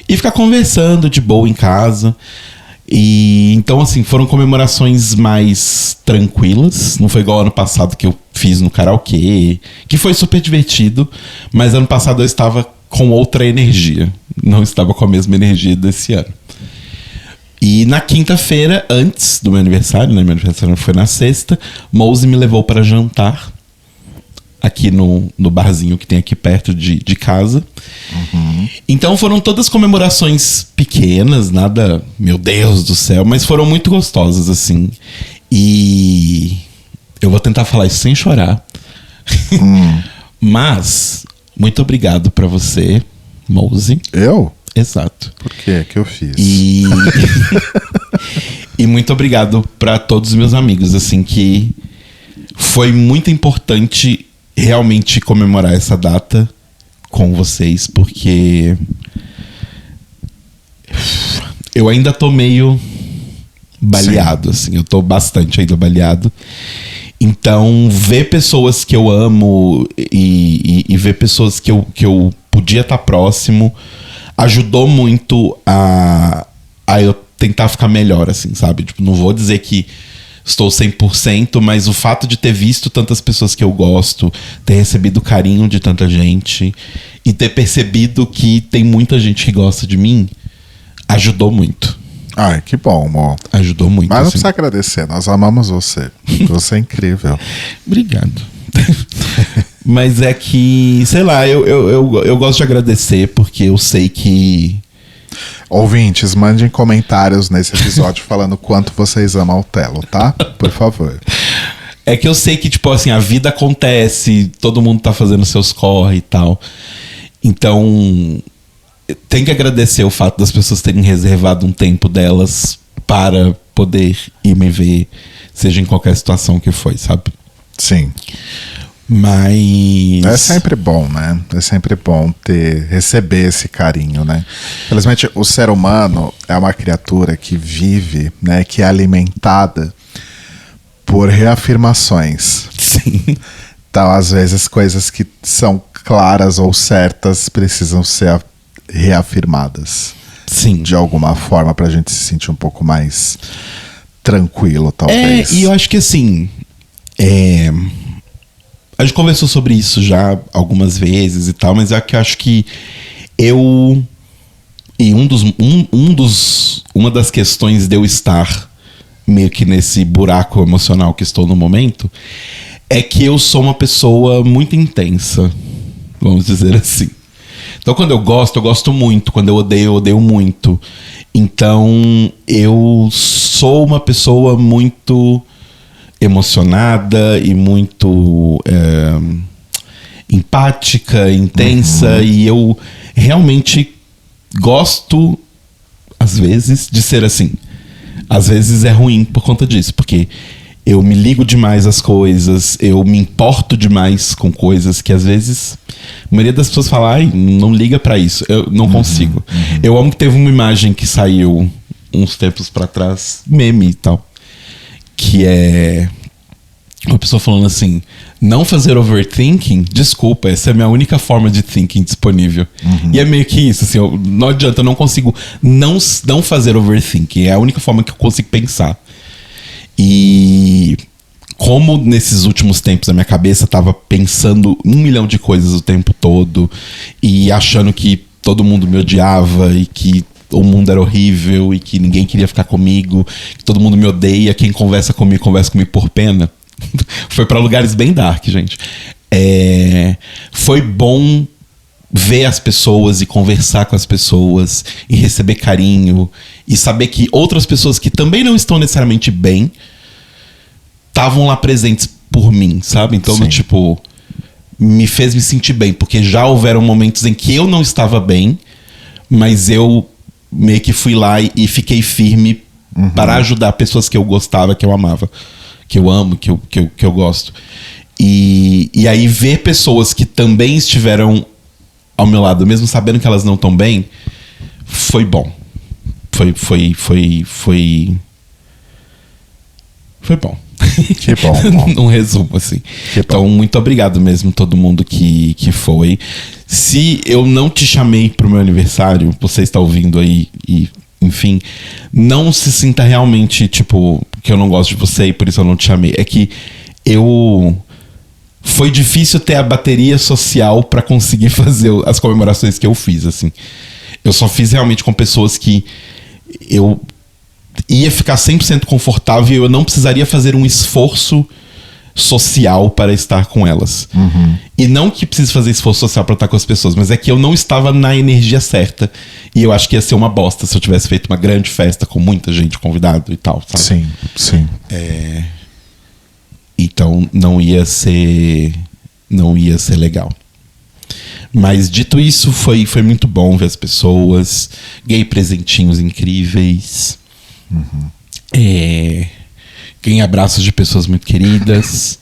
Speaker 2: E ficar conversando de boa em casa. E então, assim, foram comemorações mais tranquilas. Não foi igual ano passado que eu fiz no karaokê, que foi super divertido. Mas ano passado eu estava com outra energia. Não estava com a mesma energia desse ano. E na quinta-feira, antes do meu aniversário, né? Meu aniversário foi na sexta, Mouse me levou para jantar aqui no barzinho que tem aqui perto de casa. Então foram todas comemorações pequenas, nada, meu Deus do céu, mas foram muito gostosas, assim. E eu vou tentar falar isso sem chorar. Mas, muito obrigado pra você, Mouse.
Speaker 1: Eu?
Speaker 2: Exato.
Speaker 1: Por quê? Que eu fiz?
Speaker 2: E muito obrigado pra todos os meus amigos, assim, que foi muito importante realmente comemorar essa data com vocês, porque eu ainda tô meio baleado, assim, eu tô bastante ainda baleado. Então, ver pessoas que eu amo e ver pessoas que eu podia estar próximo ajudou muito a eu tentar ficar melhor, assim, sabe? Tipo, não vou dizer que estou 100%, mas o fato de ter visto tantas pessoas que eu gosto, ter recebido o carinho de tanta gente e ter percebido que tem muita gente que gosta de mim, ajudou muito.
Speaker 1: Ai, que bom, amor.
Speaker 2: Ajudou muito.
Speaker 1: Mas não
Speaker 2: assim.
Speaker 1: precisa agradecer, nós amamos você. Você é incrível.
Speaker 2: Obrigado. Mas é que, sei lá, eu gosto de agradecer porque eu sei que...
Speaker 1: Ouvintes, mandem comentários nesse episódio falando quanto vocês amam o Telo, tá? Por favor.
Speaker 2: É que eu sei que, tipo assim, a vida acontece, todo mundo tá fazendo seus corre e tal. Então, tem que agradecer o fato das pessoas terem reservado um tempo delas para poder ir me ver, seja em qualquer situação que foi, sabe?
Speaker 1: Sim.
Speaker 2: Mas...
Speaker 1: é sempre bom, né? É sempre bom receber esse carinho, né? Infelizmente, o ser humano é uma criatura que vive, né? Que é alimentada por reafirmações.
Speaker 2: Sim.
Speaker 1: Então, às vezes, coisas que são claras ou certas precisam ser reafirmadas.
Speaker 2: Sim.
Speaker 1: De alguma forma, pra gente se sentir um pouco mais tranquilo, talvez.
Speaker 2: E eu acho que assim... a gente conversou sobre isso já algumas vezes e tal, mas é que eu acho que eu... E uma das questões de eu estar meio que nesse buraco emocional que estou no momento é que eu sou uma pessoa muito intensa, vamos dizer assim. Então quando eu gosto muito. Quando eu odeio muito. Então eu sou uma pessoa muito emocionada e muito empática, intensa, e eu realmente gosto, às vezes, de ser assim. Às vezes é ruim por conta disso, porque eu me ligo demais às coisas, eu me importo demais com coisas que às vezes a maioria das pessoas fala, ai, não liga pra isso, eu não consigo. Eu amo que teve uma imagem que saiu uns tempos pra trás, meme e tal, que é uma pessoa falando assim, não fazer overthinking, desculpa, essa é a minha única forma de thinking disponível. E é meio que isso, assim, não adianta, eu não consigo não fazer overthinking, é a única forma que eu consigo pensar. E como nesses últimos tempos a minha cabeça tava pensando 1 milhão de coisas o tempo todo e achando que todo mundo me odiava e que o mundo era horrível e que ninguém queria ficar comigo, que todo mundo me odeia, quem conversa comigo por pena. Foi pra lugares bem dark, gente. Foi bom ver as pessoas e conversar com as pessoas e receber carinho e saber que outras pessoas que também não estão necessariamente bem estavam lá presentes por mim, sabe? Então, tipo, me fez me sentir bem, porque já houveram momentos em que eu não estava bem, mas eu meio que fui lá e fiquei firme para ajudar pessoas que eu gostava, que eu amava, que eu amo, que eu gosto. E aí ver pessoas que também estiveram ao meu lado, mesmo sabendo que elas não estão bem, foi bom. Foi bom.
Speaker 1: Que bom.
Speaker 2: Num resumo, assim. Então, muito obrigado mesmo todo mundo que foi. Se eu não te chamei pro meu aniversário, você está ouvindo aí e, enfim, não se sinta realmente, tipo, que eu não gosto de você e por isso eu não te chamei. É que foi difícil ter a bateria social pra conseguir fazer as comemorações que eu fiz, assim. Eu só fiz realmente com pessoas que eu ia ficar 100% confortável e eu não precisaria fazer um esforço social para estar com elas. E não que precise fazer esforço social para estar com as pessoas, mas é que eu não estava na energia certa. E eu acho que ia ser uma bosta se eu tivesse feito uma grande festa com muita gente convidado e tal, sabe?
Speaker 1: Sim, sim.
Speaker 2: Então não ia ser legal. Mas dito isso, foi muito bom ver as pessoas. Ganhei presentinhos incríveis. Ganhei abraços de pessoas muito queridas.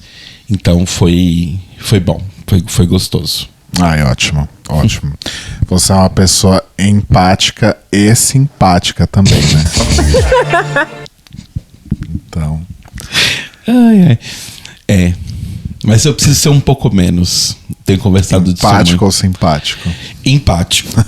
Speaker 2: Então foi bom. Foi gostoso.
Speaker 1: Ai, ótimo, ótimo. Você é uma pessoa empática e simpática também, né? Então.
Speaker 2: Ai. Mas eu preciso ser um pouco menos. Tenho conversado disso.
Speaker 1: Empático ou simpático?
Speaker 2: Empático.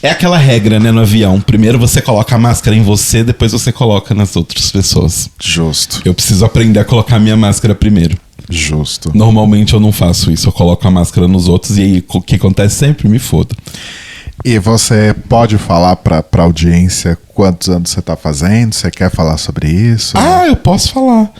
Speaker 2: É aquela regra, né, no avião. Primeiro você coloca a máscara em você, depois você coloca nas outras pessoas.
Speaker 1: Justo.
Speaker 2: Eu preciso aprender a colocar a minha máscara primeiro.
Speaker 1: Justo.
Speaker 2: Normalmente eu não faço isso. Eu coloco a máscara nos outros e aí o que acontece sempre? Me foda.
Speaker 1: E você pode falar pra audiência quantos anos você tá fazendo? Você quer falar sobre isso?
Speaker 2: Eu posso falar.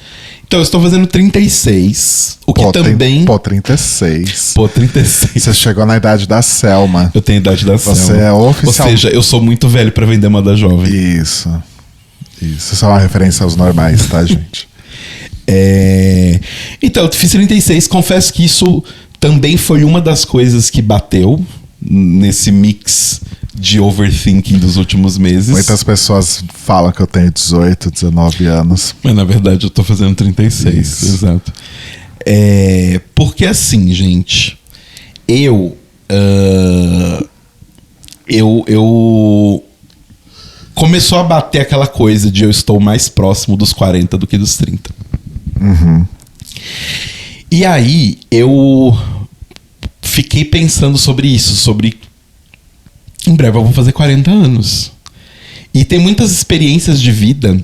Speaker 2: Então, eu estou fazendo 36. O que também...
Speaker 1: 36.
Speaker 2: 36.
Speaker 1: Você chegou na idade da Selma.
Speaker 2: Eu tenho a idade da Selma.
Speaker 1: Você é oficial.
Speaker 2: Ou seja, eu sou muito velho pra vender moda jovem.
Speaker 1: Isso. Isso é uma referência aos normais, tá, gente?
Speaker 2: Então, eu fiz 36. Confesso que isso também foi uma das coisas que bateu nesse mix de overthinking dos últimos meses.
Speaker 1: Muitas pessoas falam que eu tenho 18, 19 anos.
Speaker 2: Mas na verdade eu tô fazendo 36. Isso. Exato. Porque assim, gente, eu começou a bater aquela coisa de eu estou mais próximo dos 40 do que dos 30. E aí eu fiquei pensando sobre isso, sobre em breve eu vou fazer 40 anos. E tem muitas experiências de vida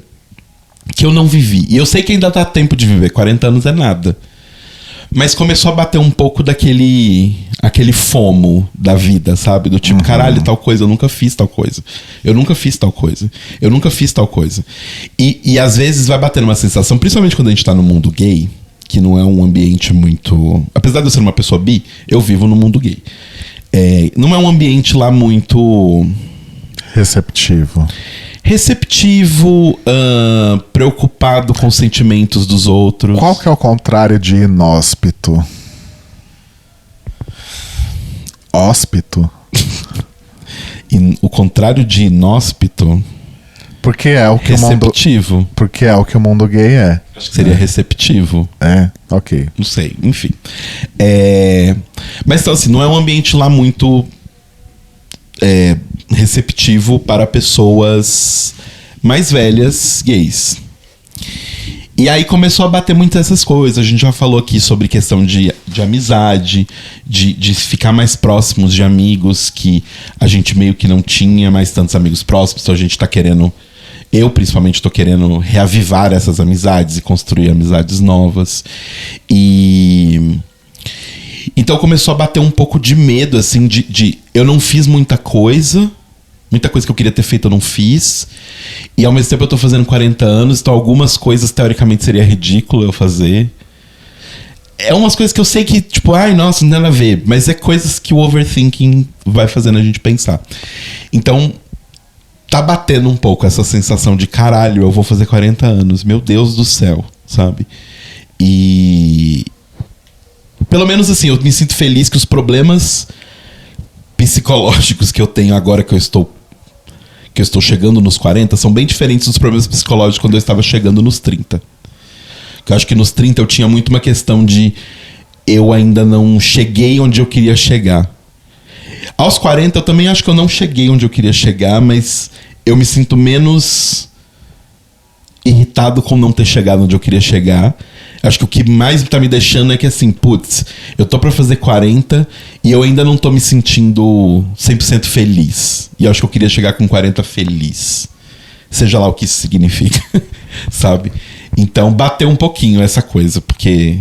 Speaker 2: que eu não vivi. E eu sei que ainda dá tempo de viver. 40 anos é nada. Mas começou a bater um pouco aquele FOMO da vida, sabe? Do tipo, caralho, tal coisa, eu nunca fiz tal coisa. Eu nunca fiz tal coisa. Eu nunca fiz tal coisa. E às vezes vai batendo uma sensação, principalmente quando a gente tá no mundo gay, que não é um ambiente muito... Apesar de eu ser uma pessoa bi, eu vivo no mundo gay. Não é um ambiente lá muito... Receptivo, preocupado com os sentimentos dos outros.
Speaker 1: Qual que é o contrário de inóspito? Hóspito?
Speaker 2: O contrário de inóspito...
Speaker 1: Porque é o que
Speaker 2: receptivo.
Speaker 1: O mundo... Porque é o que o mundo gay é.
Speaker 2: Acho que seria receptivo.
Speaker 1: Ok.
Speaker 2: Não sei, enfim. Mas então assim, não é um ambiente lá muito receptivo para pessoas mais velhas gays. E aí começou a bater muito essas coisas. A gente já falou aqui sobre questão de amizade, de ficar mais próximos de amigos que a gente meio que não tinha mais tantos amigos próximos. Então a gente tá querendo... Eu, principalmente, tô querendo reavivar essas amizades e construir amizades novas. Então começou a bater um pouco de medo, assim, de eu não fiz muita coisa que eu queria ter feito eu não fiz. E ao mesmo tempo eu tô fazendo 40 anos, então algumas coisas teoricamente seria ridículo eu fazer. É umas coisas que eu sei que, tipo, ai, nossa, não tem nada a ver. Mas é coisas que o overthinking vai fazendo a gente pensar. Então, tá batendo um pouco essa sensação de caralho, eu vou fazer 40 anos. Meu Deus do céu, sabe? E... pelo menos assim, eu me sinto feliz que os problemas psicológicos que eu tenho agora que eu estou chegando nos 40 são bem diferentes dos problemas psicológicos quando eu estava chegando nos 30. Eu acho que nos 30 eu tinha muito uma questão de eu ainda não cheguei onde eu queria chegar. Aos 40 eu também acho que eu não cheguei onde eu queria chegar, mas eu me sinto menos irritado com não ter chegado onde eu queria chegar. Acho que o que mais tá me deixando é que assim, putz, eu tô pra fazer 40 e eu ainda não tô me sentindo 100% feliz. E eu acho que eu queria chegar com 40 feliz. Seja lá o que isso significa, sabe? Então bateu um pouquinho essa coisa, porque...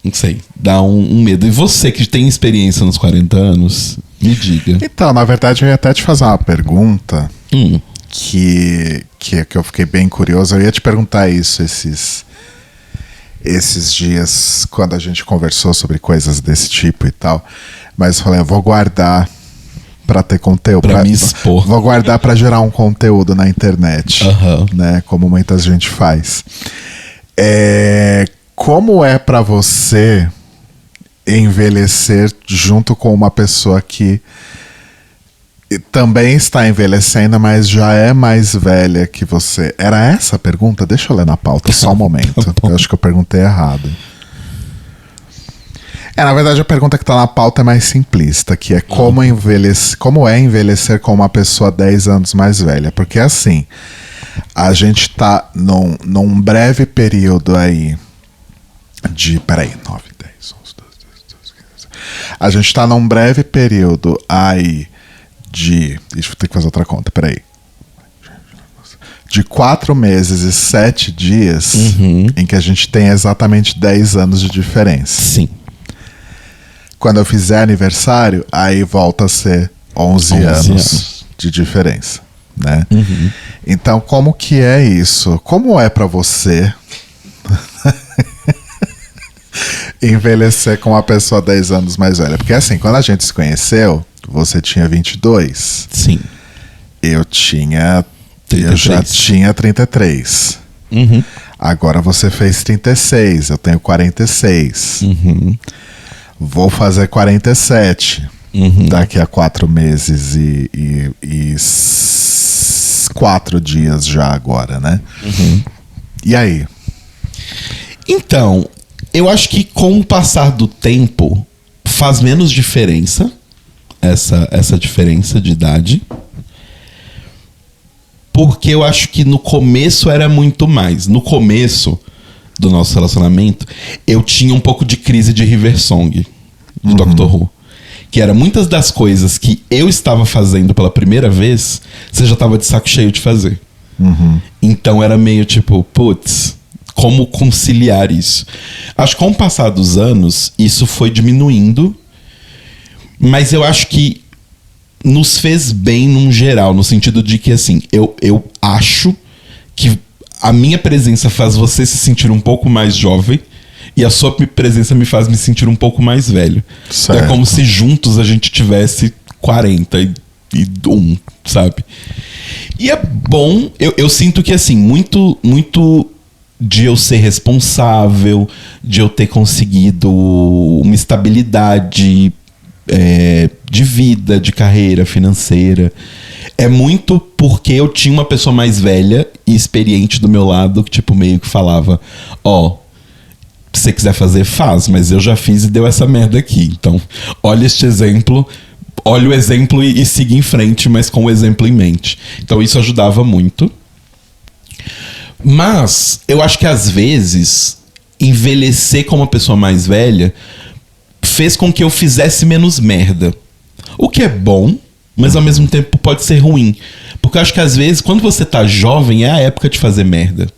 Speaker 2: não sei, dá um medo. E você que tem experiência nos 40 anos, me diga.
Speaker 1: Então, na verdade, eu ia até te fazer uma pergunta que eu fiquei bem curioso. Eu ia te perguntar isso esses dias, quando a gente conversou sobre coisas desse tipo e tal. Mas eu falei, eu vou guardar pra ter conteúdo.
Speaker 2: Pra me expor.
Speaker 1: Vou guardar pra gerar um conteúdo na internet.
Speaker 2: Aham.
Speaker 1: Né? Como muita gente faz. Como é pra você envelhecer junto com uma pessoa que também está envelhecendo, mas já é mais velha que você? Era essa a pergunta? Deixa eu ler na pauta só um momento.
Speaker 2: Tá
Speaker 1: Eu acho que eu perguntei errado. Na verdade, a pergunta que tá na pauta é mais simplista, que é como é envelhecer com uma pessoa 10 anos mais velha. Porque assim, a gente tá num breve período aí de... Peraí, 9, 10, 11, 12, 13, 15... A gente tá num breve período aí de... Deixa eu ter que fazer outra conta, peraí. De 4 meses e 7 dias em que a gente tem exatamente 10 anos de diferença.
Speaker 2: Sim.
Speaker 1: Quando eu fizer aniversário, aí volta a ser 11 anos de diferença, né? Então, como que é isso? Como é pra você envelhecer com uma pessoa 10 anos mais velha? Porque assim, quando a gente se conheceu, você tinha 22.
Speaker 2: Sim.
Speaker 1: Eu já tinha 33. Agora você fez 36, eu tenho 46. Vou fazer 47 daqui a 4 meses e 4 dias já agora, né? E aí?
Speaker 2: Então, eu acho que com o passar do tempo faz menos diferença essa diferença de idade. Porque eu acho que no começo era muito mais. No começo do nosso relacionamento, eu tinha um pouco de crise de River Song, de Doctor Who. Que era muitas das coisas que eu estava fazendo pela primeira vez, você já estava de saco cheio de fazer. Então era meio tipo, putz, como conciliar isso? Acho que com o passar dos anos, isso foi diminuindo. Mas eu acho que nos fez bem num geral, no sentido de que, assim, eu acho que a minha presença faz você se sentir um pouco mais jovem e a sua presença me faz me sentir um pouco mais velho.
Speaker 1: Certo.
Speaker 2: É como se juntos a gente tivesse 41, sabe? E é bom, eu sinto que, assim, muito de eu ser responsável, de eu ter conseguido uma estabilidade de vida, de carreira financeira, é muito porque eu tinha uma pessoa mais velha e experiente do meu lado que, tipo, meio que falava, se você quiser fazer, faz, mas eu já fiz e deu essa merda aqui, então olha este exemplo, olha o exemplo e siga em frente, mas com o exemplo em mente. Então isso ajudava muito. Mas eu acho que às vezes envelhecer com uma pessoa mais velha fez com que eu fizesse menos merda. O que é bom, mas ao mesmo tempo pode ser ruim. Porque eu acho que às vezes, quando você tá jovem, é a época de fazer merda.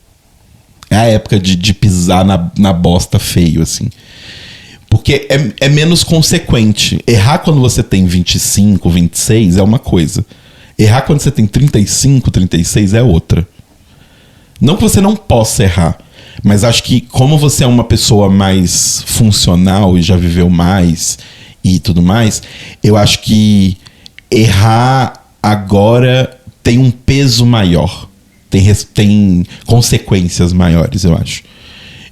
Speaker 2: É a época de pisar na bosta feio, assim. Porque é menos consequente. Errar quando você tem 25, 26 é uma coisa. Errar quando você tem 35, 36 é outra. Não que você não possa errar, mas acho que como você é uma pessoa mais funcional e já viveu mais e tudo mais, eu acho que errar agora tem um peso maior. Tem consequências maiores, eu acho.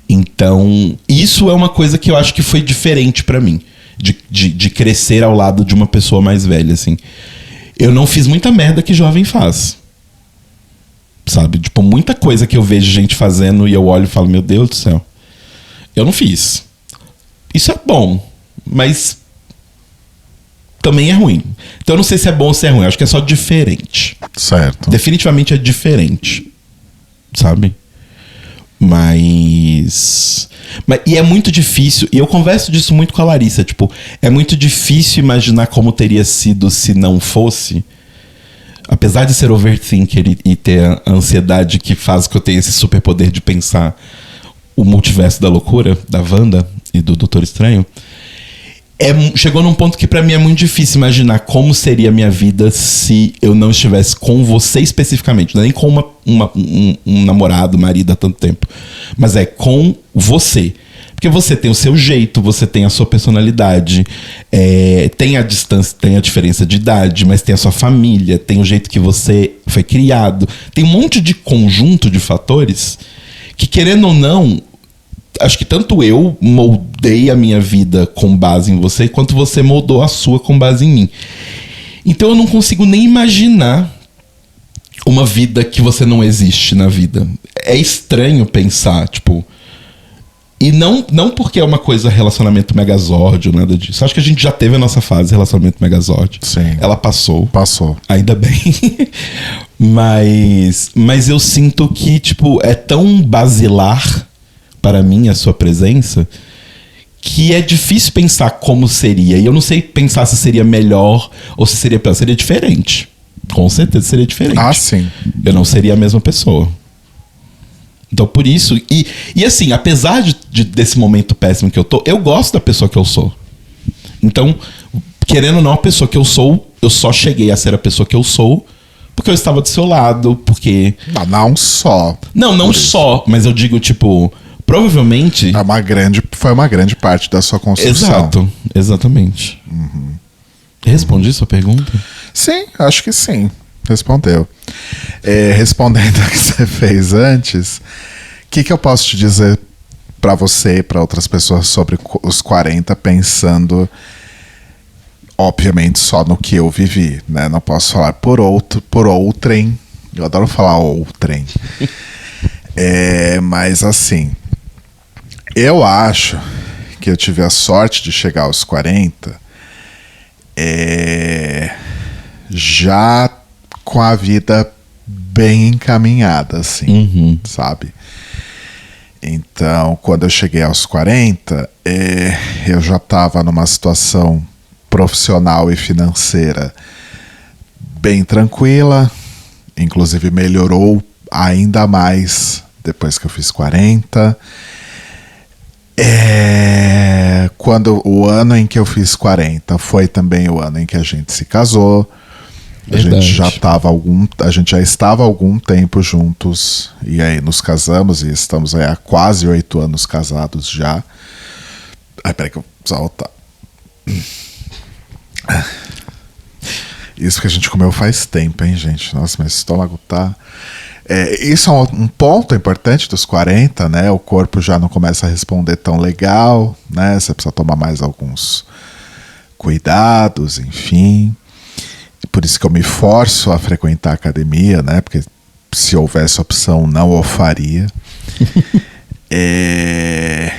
Speaker 2: Então, isso é uma coisa que eu acho que foi diferente pra mim. De crescer ao lado de uma pessoa mais velha, assim. Eu não fiz muita merda que jovem faz. Sabe? Tipo, muita coisa que eu vejo gente fazendo e eu olho e falo, meu Deus do céu. Eu não fiz. Isso é bom, mas também é ruim. Então eu não sei se é bom ou se é ruim. Eu acho que é só diferente.
Speaker 1: Certo.
Speaker 2: Definitivamente é diferente. Sabe? Mas e é muito difícil. E eu converso disso muito com a Larissa. Tipo, é muito difícil imaginar como teria sido se não fosse. Apesar de ser overthinker e ter a ansiedade que faz que eu tenha esse superpoder de pensar o multiverso da loucura, da Wanda e do Doutor Estranho, chegou num ponto que pra mim é muito difícil imaginar como seria a minha vida se eu não estivesse com você especificamente. Não é nem com um namorado, marido há tanto tempo. Mas é com você. Porque você tem o seu jeito, você tem a sua personalidade, tem a distância, tem a diferença de idade, mas tem a sua família, tem o jeito que você foi criado. Tem um monte de conjunto de fatores que, querendo ou não, acho que tanto eu moldei a minha vida com base em você, quanto você moldou a sua com base em mim. Então eu não consigo nem imaginar uma vida que você não existe na vida. É estranho pensar, tipo... E não porque é uma coisa relacionamento Megazord ou nada disso. Acho que a gente já teve a nossa fase relacionamento Megazord.
Speaker 1: Sim.
Speaker 2: Ela passou.
Speaker 1: Passou.
Speaker 2: Ainda bem. Mas eu sinto que, tipo, é tão basilar para mim a sua presença que é difícil pensar como seria. E eu não sei pensar se seria melhor ou se seria pior. Seria diferente. Com certeza seria diferente.
Speaker 1: Ah, sim.
Speaker 2: Eu não seria a mesma pessoa. Então, por isso... E assim, apesar desse momento péssimo que eu tô, eu gosto da pessoa que eu sou. Então, querendo ou não, a pessoa que eu sou, eu só cheguei a ser a pessoa que eu sou porque eu estava do seu lado, porque...
Speaker 1: Não só.
Speaker 2: Não só, mas eu digo, tipo... Provavelmente...
Speaker 1: Foi uma grande parte da sua construção.
Speaker 2: Exato, exatamente.
Speaker 1: Uhum.
Speaker 2: Respondi sua pergunta?
Speaker 1: Sim, acho que sim. Respondeu. Respondendo a que você fez antes, o que eu posso te dizer para você e para outras pessoas sobre os 40, pensando, obviamente, só no que eu vivi, né? Não posso falar por outrem. Eu adoro falar outrem. Mas assim, eu acho que eu tive a sorte de chegar aos 40 já com a vida bem encaminhada, assim, sabe? Então, quando eu cheguei aos 40, eu já estava numa situação profissional e financeira bem tranquila, inclusive melhorou ainda mais depois que eu fiz 40. Quando o ano em que eu fiz 40 foi também o ano em que a gente se casou. A gente já estava há algum tempo juntos, e aí nos casamos, e estamos aí há quase 8 anos casados já. Ai, peraí que eu preciso voltar. Isso que a gente comeu faz tempo, hein, gente? Nossa, meu estômago tá... Isso é um ponto importante dos 40, né? O corpo já não começa a responder tão legal, né? Você precisa tomar mais alguns cuidados, enfim. Por isso que eu me forço a frequentar a academia, né? Porque se houvesse opção, não o faria.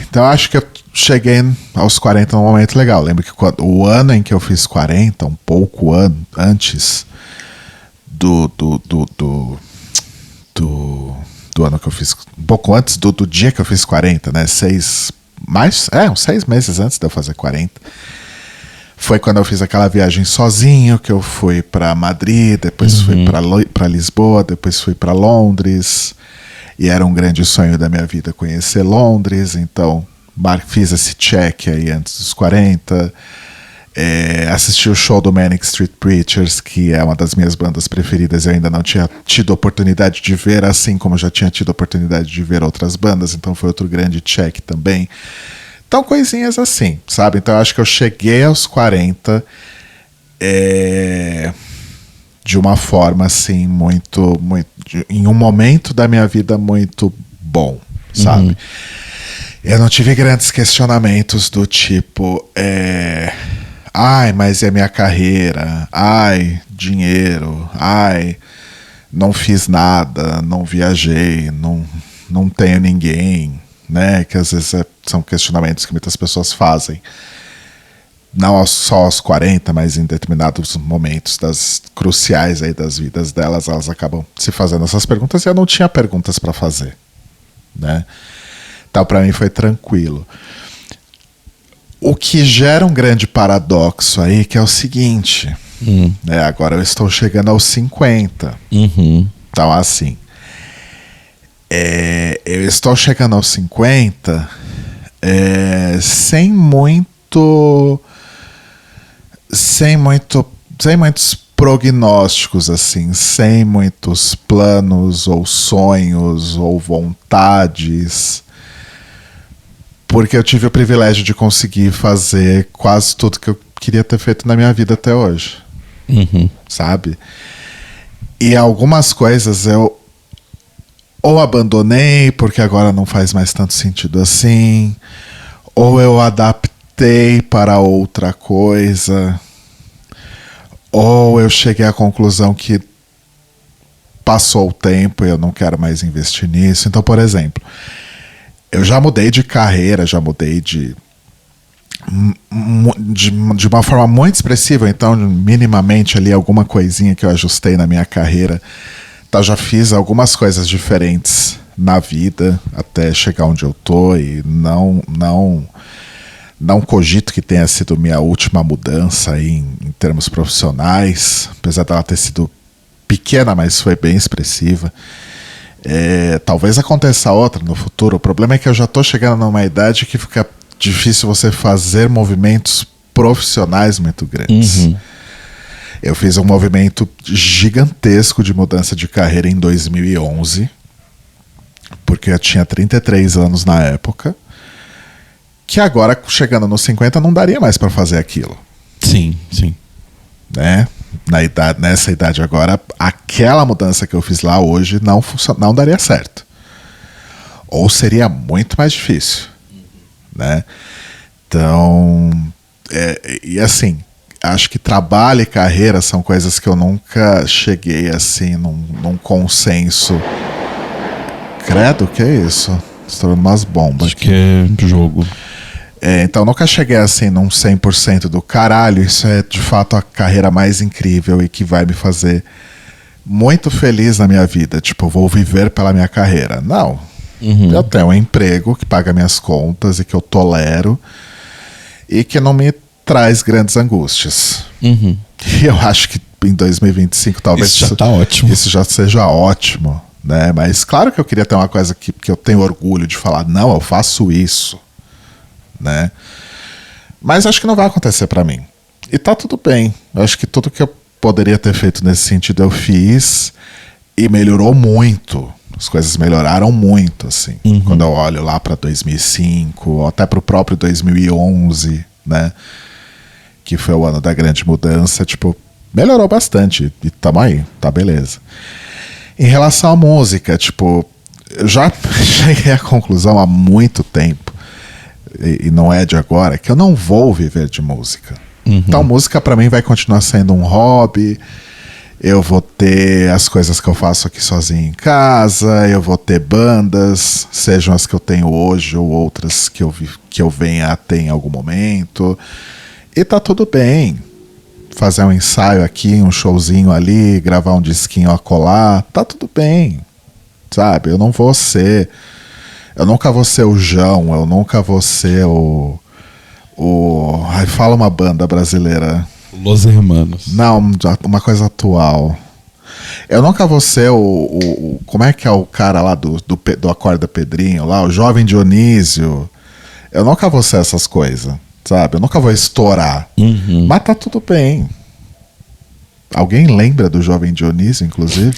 Speaker 1: Então eu acho que eu cheguei aos 40 num momento legal. Lembro que o ano em que eu fiz 40, um pouco antes do ano que eu fiz, um pouco antes do dia que eu fiz 40, né? Uns 6 meses antes de eu fazer 40. Foi quando eu fiz aquela viagem sozinho, que eu fui para Madrid, depois fui para Lisboa, depois fui para Londres. E era um grande sonho da minha vida conhecer Londres, então fiz esse check aí antes dos 40. Assisti o show do Manic Street Preachers, que é uma das minhas bandas preferidas. Eu ainda não tinha tido oportunidade de ver, assim como já tinha tido oportunidade de ver outras bandas, então foi outro grande check também. Então, coisinhas assim, sabe? Então, eu acho que eu cheguei aos 40 de uma forma, assim, muito em um momento da minha vida muito bom, sabe? Eu não tive grandes questionamentos do tipo... Ai, mas é minha carreira? Ai, dinheiro? Ai, não fiz nada, não viajei, não tenho ninguém... Né, que às vezes são questionamentos que muitas pessoas fazem, não só aos 40, mas em determinados momentos cruciais aí das vidas delas, elas acabam se fazendo essas perguntas, e eu não tinha perguntas para fazer, né? Então para mim foi tranquilo. O que gera um grande paradoxo aí, que é o seguinte, né, agora eu estou chegando aos 50, então assim, eu estou chegando aos 50 sem muito sem muitos prognósticos, assim, sem muitos planos ou sonhos ou vontades, porque eu tive o privilégio de conseguir fazer quase tudo que eu queria ter feito na minha vida até hoje, sabe? E algumas coisas eu ou abandonei porque agora não faz mais tanto sentido assim, ou eu adaptei para outra coisa, ou eu cheguei à conclusão que passou o tempo e eu não quero mais investir nisso. Então, por exemplo, eu já mudei de carreira, já mudei de uma forma muito expressiva. Então, minimamente ali, alguma coisinha que eu ajustei na minha carreira. Então, já fiz algumas coisas diferentes na vida até chegar onde eu tô, e não cogito que tenha sido minha última mudança aí em termos profissionais, apesar dela ter sido pequena, mas foi bem expressiva. Talvez aconteça outra no futuro. O problema é que eu já estou chegando numa idade que fica difícil você fazer movimentos profissionais muito grandes. Eu fiz um movimento gigantesco de mudança de carreira em 2011, porque eu tinha 33 anos na época, que agora, chegando nos 50, não daria mais para fazer aquilo.
Speaker 2: Sim, sim.
Speaker 1: Né? Nessa idade agora, aquela mudança que eu fiz lá hoje não daria certo. Ou seria muito mais difícil. Né? Então, e assim, acho que trabalho e carreira são coisas que eu nunca cheguei assim num consenso. Credo, que é isso? Estourando umas bombas.
Speaker 2: Acho que é jogo.
Speaker 1: Então nunca cheguei assim num 100% do caralho, isso é de fato a carreira mais incrível e que vai me fazer muito feliz na minha vida. Tipo, vou viver pela minha carreira. Não. Eu tenho um emprego que paga minhas contas e que eu tolero e que não me traz grandes angústias. E eu acho que em 2025 talvez
Speaker 2: isso já tá ótimo.
Speaker 1: Isso já seja ótimo, né? Mas claro que eu queria ter uma coisa que eu tenho orgulho de falar, não, eu faço isso, né? Mas acho que não vai acontecer pra mim. E tá tudo bem. Eu acho que tudo que eu poderia ter feito nesse sentido eu fiz e melhorou muito. As coisas melhoraram muito, assim. Quando eu olho lá pra 2005, ou até pro próprio 2011, né? Que foi o ano da grande mudança, tipo, melhorou bastante. E tamo aí, tá beleza. Em relação à música, tipo, eu já cheguei à conclusão há muito tempo, e não é de agora, que eu não vou viver de música. Então música pra mim vai continuar sendo um hobby. Eu vou ter as coisas que eu faço aqui sozinho em casa, eu vou ter bandas, sejam as que eu tenho hoje ou outras que eu venha a ter em algum momento. E tá tudo bem. Fazer um ensaio aqui, um showzinho ali, gravar um disquinho a colar, tá tudo bem. Sabe? Eu nunca vou ser o João, eu nunca vou ser Ai, fala uma banda brasileira.
Speaker 2: Los Hermanos.
Speaker 1: Não, uma coisa atual. Eu nunca vou ser como é que é o cara lá do Acorda Pedrinho, lá, o Jovem Dionísio. Eu nunca vou ser essas coisas, sabe? Eu nunca vou estourar. Mas tá tudo bem. Alguém lembra do Jovem Dionísio, inclusive?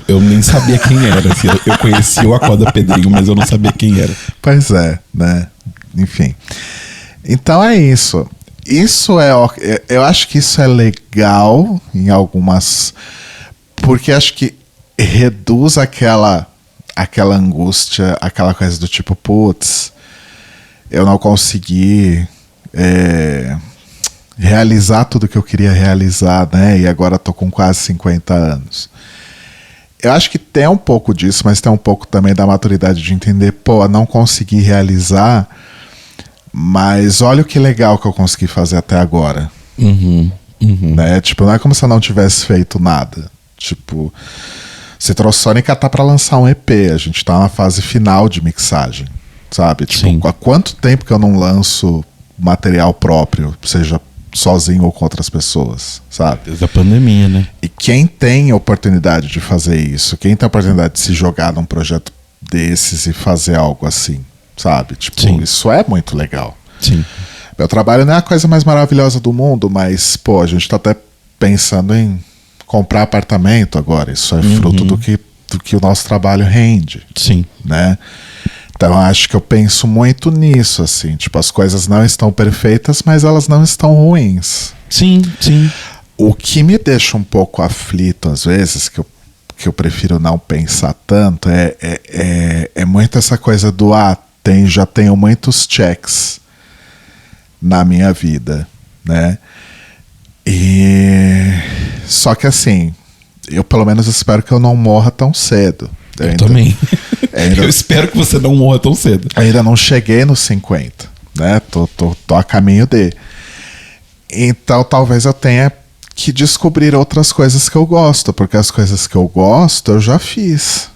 Speaker 2: Eu nem sabia quem era. Assim, eu conhecia o Acorda Pedrinho, mas eu não sabia quem era.
Speaker 1: Pois é, né? Enfim. Então é isso. Eu acho que isso é legal em algumas... Porque acho que reduz aquela angústia, aquela coisa do tipo, putz, eu não consegui realizar tudo que eu queria realizar, né? E agora tô com quase 50 anos. Eu acho que tem um pouco disso, mas tem um pouco também da maturidade de entender, pô, não consegui realizar... Mas olha o que legal que eu consegui fazer até agora. Né? Tipo, não é como se eu não tivesse feito nada. Tipo, Citrosônica tá pra lançar um EP. A gente tá na fase final de mixagem. Sabe? Tipo, há quanto tempo que eu não lanço material próprio, seja sozinho ou com outras pessoas, sabe?
Speaker 2: Desde a pandemia, né?
Speaker 1: E quem tem a oportunidade de fazer isso, quem tem a oportunidade de se jogar num projeto desses e fazer algo assim, sabe? Tipo, isso é muito legal.
Speaker 2: Sim.
Speaker 1: Meu trabalho não é a coisa mais maravilhosa do mundo, mas, pô, a gente tá até pensando em comprar apartamento agora. Isso é fruto do que o nosso trabalho rende.
Speaker 2: Sim.
Speaker 1: Né? Então eu acho que eu penso muito nisso, assim. Tipo, as coisas não estão perfeitas, mas elas não estão ruins.
Speaker 2: Sim, sim.
Speaker 1: O que me deixa um pouco aflito, às vezes, que eu prefiro não pensar tanto, é muito essa coisa do já tenho muitos checks na minha vida, né? Só que assim, eu pelo menos espero que eu não morra tão cedo.
Speaker 2: Eu também. Eu espero que você não morra tão cedo.
Speaker 1: Ainda não cheguei nos 50, né? Tô a caminho de. Então talvez eu tenha que descobrir outras coisas que eu gosto, porque as coisas que eu gosto eu já fiz.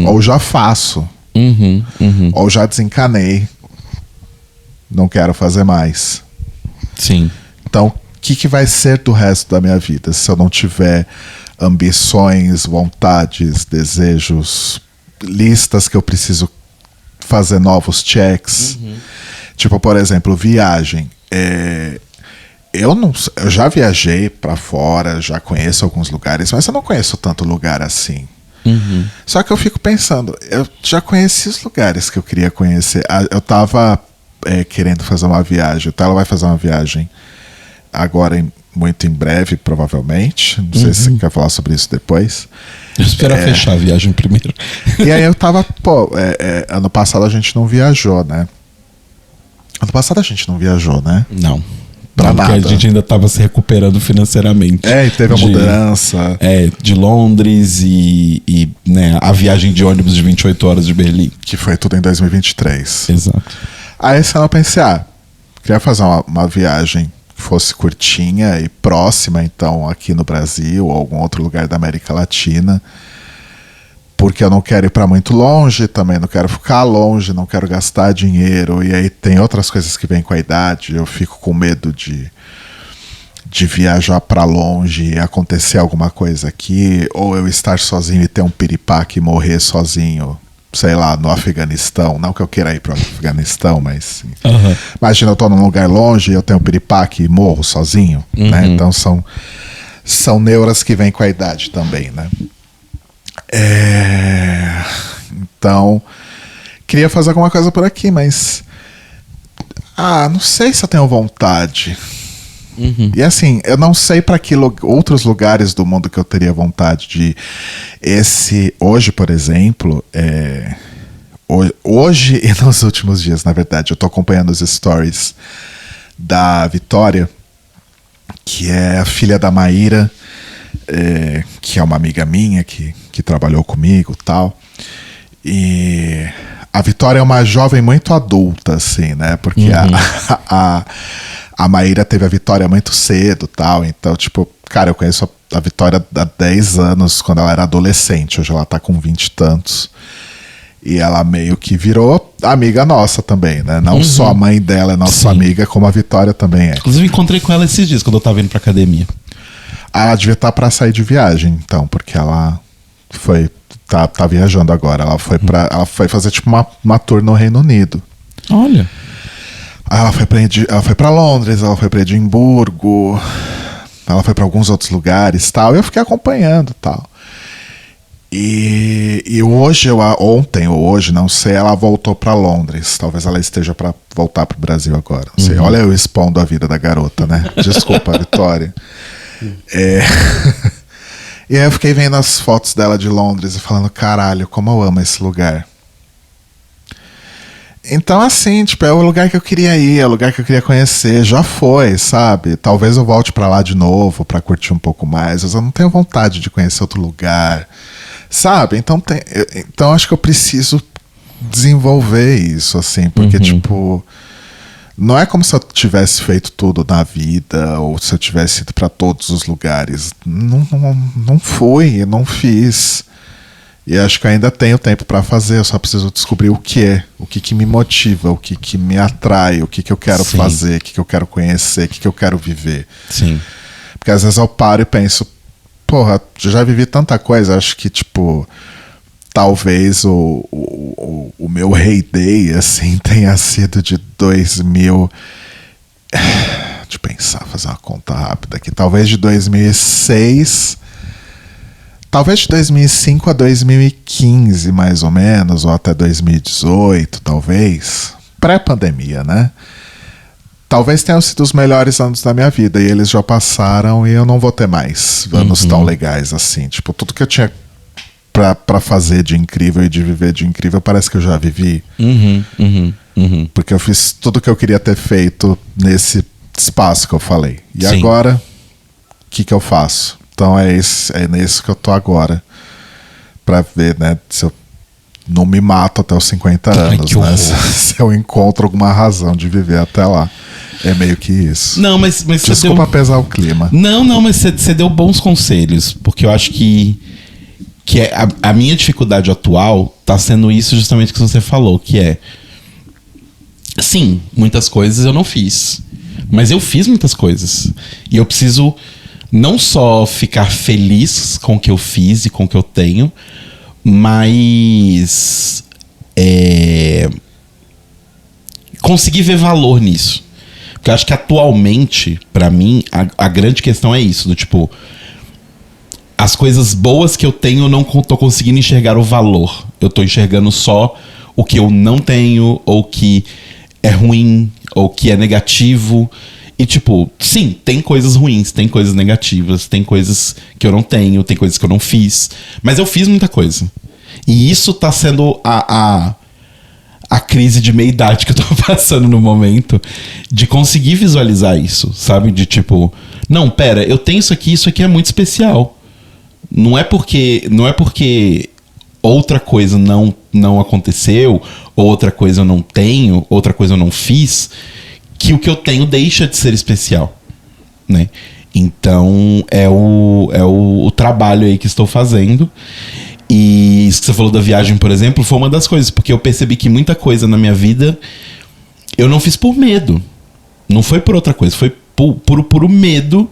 Speaker 1: Ou já faço. Ou já desencanei. Não quero fazer mais.
Speaker 2: Sim.
Speaker 1: Então, o que vai ser do resto da minha vida se eu não tiver ambições, vontades, desejos, listas que eu preciso fazer novos checks? Tipo, por exemplo, viagem. Eu já viajei pra fora, já conheço alguns lugares, mas eu não conheço tanto lugar assim. Só que eu fico pensando, eu já conheci os lugares que eu queria conhecer. Eu tava querendo fazer uma viagem. Então ela vai fazer uma viagem agora, muito em breve, provavelmente. Não sei se você quer falar sobre isso depois.
Speaker 2: Eu espero fechar a viagem primeiro.
Speaker 1: E aí eu tava, ano passado a gente não viajou, né? Ano passado a gente não viajou, né?
Speaker 2: Não.
Speaker 1: Pra
Speaker 2: porque
Speaker 1: nada.
Speaker 2: a gente ainda estava se recuperando financeiramente.
Speaker 1: E teve a mudança.
Speaker 2: De Londres e né, a viagem de ônibus de 28 horas de Berlim.
Speaker 1: Que foi tudo em 2023.
Speaker 2: Exato.
Speaker 1: Aí esse ano eu pensei, queria fazer uma viagem que fosse curtinha e próxima, então, aqui no Brasil ou algum outro lugar da América Latina. Porque eu não quero ir para muito longe, também não quero ficar longe, não quero gastar dinheiro. E aí tem outras coisas que vêm com a idade. Eu fico com medo de viajar para longe e acontecer alguma coisa aqui, ou eu estar sozinho e ter um piripaque e morrer sozinho, sei lá, no Afeganistão. Não que eu queira ir para o Afeganistão, mas imagina, eu tô num lugar longe e eu tenho um piripaque e morro sozinho, né? Então são neuras que vêm com a idade também, né? Então, queria fazer alguma coisa por aqui, mas não sei se eu tenho vontade. E assim, eu não sei para que outros lugares do mundo que eu teria vontade de ir. Hoje, por exemplo, hoje e nos últimos dias, na verdade, eu tô acompanhando os stories da Vitória, que é a filha da Maíra, que é uma amiga minha que trabalhou comigo e tal. E a Vitória é uma jovem muito adulta, assim, né? Porque a Maíra teve a Vitória muito cedo e tal. Então, tipo, cara, eu conheço a Vitória há 10 anos, quando ela era adolescente. Hoje ela tá com 20 e tantos. E ela meio que virou amiga nossa também, né? Não só a mãe dela é nossa amiga, como a Vitória também é.
Speaker 2: Inclusive, encontrei com ela esses dias, quando eu tava indo pra academia.
Speaker 1: Ela devia estar pra sair de viagem, então, porque ela tá viajando agora. Ela foi fazer tipo uma tour no Reino Unido.
Speaker 2: Olha.
Speaker 1: Ela foi pra Londres, ela foi pra Edimburgo, ela foi pra alguns outros lugares, tal. E eu fiquei acompanhando, tal. E ontem ou hoje, não sei, ela voltou pra Londres. Talvez ela esteja pra voltar pro Brasil agora. Não sei. Olha eu expondo a vida da garota, né? Desculpa, Vitória. E aí eu fiquei vendo as fotos dela de Londres e falando, caralho, como eu amo esse lugar. Então, assim, tipo, é o lugar que eu queria ir, é o lugar que eu queria conhecer. Já foi, sabe? Talvez eu volte pra lá de novo pra curtir um pouco mais, mas eu não tenho vontade de conhecer outro lugar, sabe? Então acho que eu preciso desenvolver isso, assim, porque, tipo, não é como se eu tivesse feito tudo na vida, ou se eu tivesse ido pra todos os lugares. Não fui, eu não fiz. E acho que ainda tenho tempo pra fazer, eu só preciso descobrir o que me motiva, o que me atrai, o que eu quero fazer, o que eu quero conhecer, o que eu quero viver.
Speaker 2: Sim.
Speaker 1: Porque às vezes eu paro e penso, porra, já vivi tanta coisa, acho que, tipo, talvez o meu heyday, assim, tenha sido de 2000 Deixa eu pensar, fazer uma conta rápida aqui. Talvez de 2006... Talvez de 2005 a 2015, mais ou menos, ou até 2018, talvez. Pré-pandemia, né? Talvez tenham sido os melhores anos da minha vida, e eles já passaram, e eu não vou ter mais anos tão legais assim. Tipo, tudo que eu tinha pra fazer de incrível e de viver de incrível, parece que eu já vivi. Porque eu fiz tudo que eu queria ter feito nesse espaço que eu falei. E
Speaker 2: Sim.
Speaker 1: agora, o que eu faço? Então é nesse que eu tô agora. Pra ver, né, se eu não me mato até os 50 anos,
Speaker 2: que
Speaker 1: né?
Speaker 2: horror.
Speaker 1: Se eu encontro alguma razão de viver até lá. É meio que isso.
Speaker 2: Não, mas
Speaker 1: Desculpa pesar o clima.
Speaker 2: Não, mas você deu bons conselhos, porque eu acho que a minha dificuldade atual tá sendo isso justamente que você falou, que é... Sim, muitas coisas eu não fiz, mas eu fiz muitas coisas. E eu preciso não só ficar feliz com o que eu fiz e com o que eu tenho, mas conseguir ver valor nisso. Porque eu acho que atualmente, pra mim, a grande questão é isso, do tipo, as coisas boas que eu tenho, eu não tô conseguindo enxergar o valor. Eu tô enxergando só o que eu não tenho, ou que é ruim, ou que é negativo. E tipo, sim, tem coisas ruins, tem coisas negativas, tem coisas que eu não tenho, tem coisas que eu não fiz. Mas eu fiz muita coisa. E isso tá sendo a crise de meia-idade que eu tô passando no momento, de conseguir visualizar isso, sabe? De tipo, não, pera, eu tenho isso aqui é muito especial. Não é porque outra coisa não aconteceu, ou outra coisa eu não tenho, outra coisa eu não fiz, que o que eu tenho deixa de ser especial, né? Então é o trabalho aí que estou fazendo. E isso que você falou da viagem, por exemplo, foi uma das coisas, porque eu percebi que muita coisa na minha vida eu não fiz por medo, não foi por outra coisa, foi por medo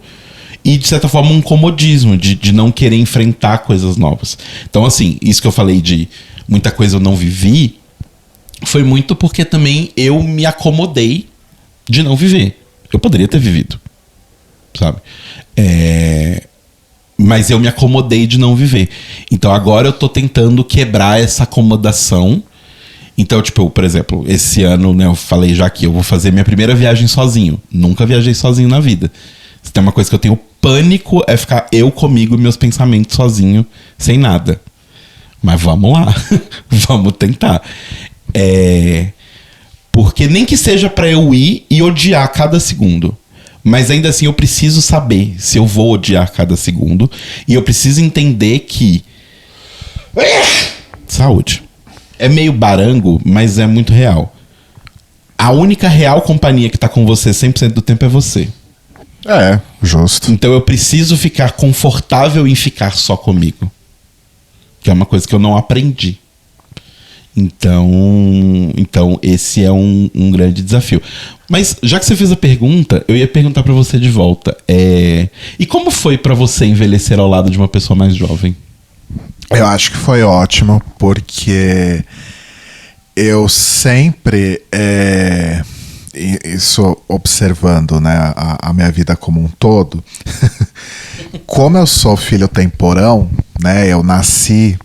Speaker 2: e de certa forma um comodismo de não querer enfrentar coisas novas. Então assim, isso que eu falei de muita coisa eu não vivi, foi muito porque também eu me acomodei de não viver. Eu poderia ter vivido, sabe? Mas eu me acomodei de não viver. Então agora eu tô tentando quebrar essa acomodação. Então, tipo, por exemplo, esse ano, né, eu falei já que eu vou fazer minha primeira viagem sozinho. Nunca viajei sozinho na vida. Se tem uma coisa que eu tenho pânico, é ficar eu comigo e meus pensamentos sozinho, sem nada. Mas vamos lá. Vamos tentar. Porque nem que seja pra eu ir e odiar cada segundo. Mas ainda assim eu preciso saber se eu vou odiar cada segundo. E eu preciso entender que... Saúde. É meio barango, mas é muito real. A única real companhia que tá com você 100% do tempo é você.
Speaker 1: É, justo.
Speaker 2: Então eu preciso ficar confortável em ficar só comigo. Que é uma coisa que eu não aprendi. Então esse é um grande desafio. Mas já que você fez a pergunta, eu ia perguntar pra você de volta. E como foi pra você envelhecer ao lado de uma pessoa mais jovem?
Speaker 1: Eu acho que foi ótimo, porque eu sempre, isso observando, né, a minha vida como um todo, como eu sou filho temporão, né, eu nasci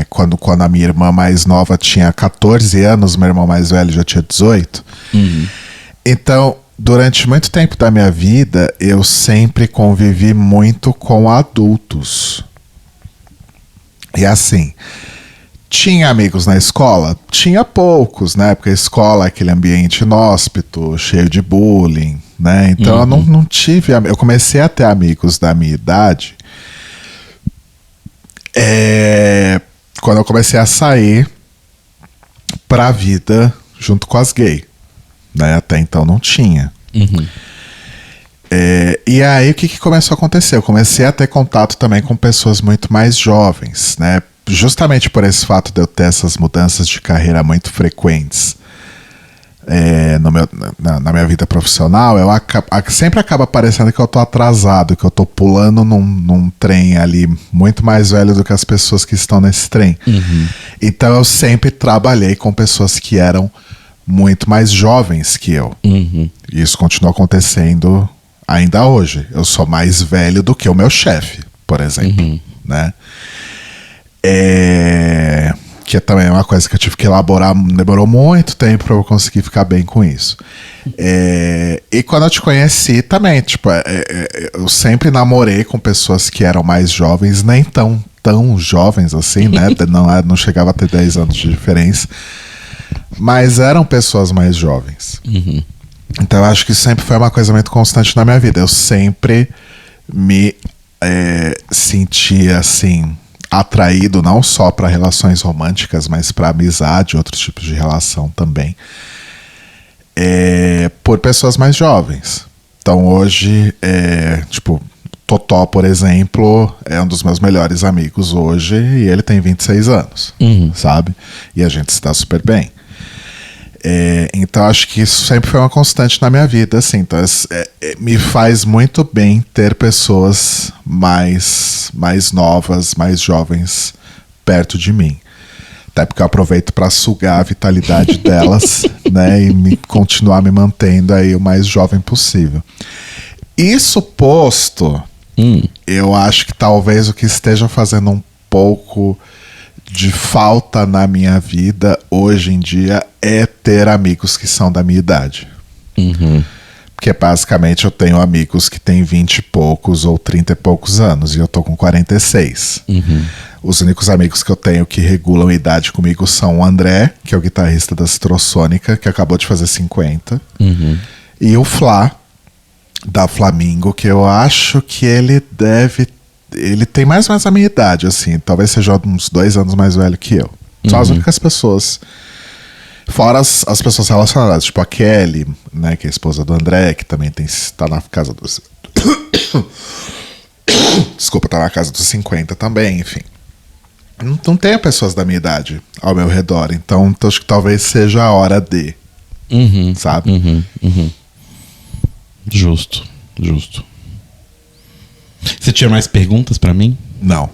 Speaker 1: quando a minha irmã mais nova tinha 14 anos, meu irmão mais velho já tinha 18. Então, durante muito tempo da minha vida, eu sempre convivi muito com adultos. E assim, tinha amigos na escola? Tinha poucos, né? Porque a escola é aquele ambiente inóspito, cheio de bullying, né? Então eu não tive... Eu comecei a ter amigos da minha idade quando eu comecei a sair pra vida junto com as gays, né? Até então não tinha. E aí o que começou a acontecer? Eu comecei a ter contato também com pessoas muito mais jovens, né? Justamente por esse fato de eu ter essas mudanças de carreira muito frequentes na minha vida profissional, sempre acaba parecendo que eu tô atrasado, que eu tô pulando num trem ali muito mais velho do que as pessoas que estão nesse trem. Então eu sempre trabalhei com pessoas que eram muito mais jovens que eu. E isso continua acontecendo ainda hoje. Eu sou mais velho do que o meu chefe, por exemplo, né? Que também é uma coisa que eu tive que elaborar, demorou muito tempo para eu conseguir ficar bem com isso. E quando eu te conheci também, tipo, eu sempre namorei com pessoas que eram mais jovens, nem tão jovens assim, né? Não chegava a ter 10 anos de diferença, mas eram pessoas mais jovens. Então eu acho que isso sempre foi uma coisa muito constante na minha vida. Eu sempre me sentia assim, atraído não só para relações românticas, mas para amizade, outros tipos de relação também, por pessoas mais jovens. Então hoje, tipo, Totó, por exemplo, é um dos meus melhores amigos hoje e ele tem 26 anos, sabe? E a gente se dá super bem. Então acho que isso sempre foi uma constante na minha vida, assim. Então me faz muito bem ter pessoas mais novas, mais jovens perto de mim, até porque eu aproveito para sugar a vitalidade delas, né, e continuar me mantendo aí o mais jovem possível. Isso posto, eu acho que talvez o que esteja fazendo um pouco de falta na minha vida hoje em dia é ter amigos que são da minha idade. Porque basicamente eu tenho amigos que têm 20 e poucos ou 30 e poucos anos e eu tô com 46. Os únicos amigos que eu tenho que regulam a idade comigo são o André, que é o guitarrista da Citrossônica, que acabou de fazer 50, e o Flá, da Flamingo, que eu acho que ele tem mais ou menos a minha idade, assim. Talvez seja uns 2 anos mais velho que eu. São as únicas pessoas. Fora as pessoas relacionadas, tipo a Kelly, né, que é a esposa do André, que também tá na casa dos... Desculpa, tá na casa dos 50 também, enfim. Não tenho pessoas da minha idade ao meu redor, então acho que talvez seja a hora de... sabe?
Speaker 2: Justo. Você tinha mais perguntas pra mim?
Speaker 1: Não.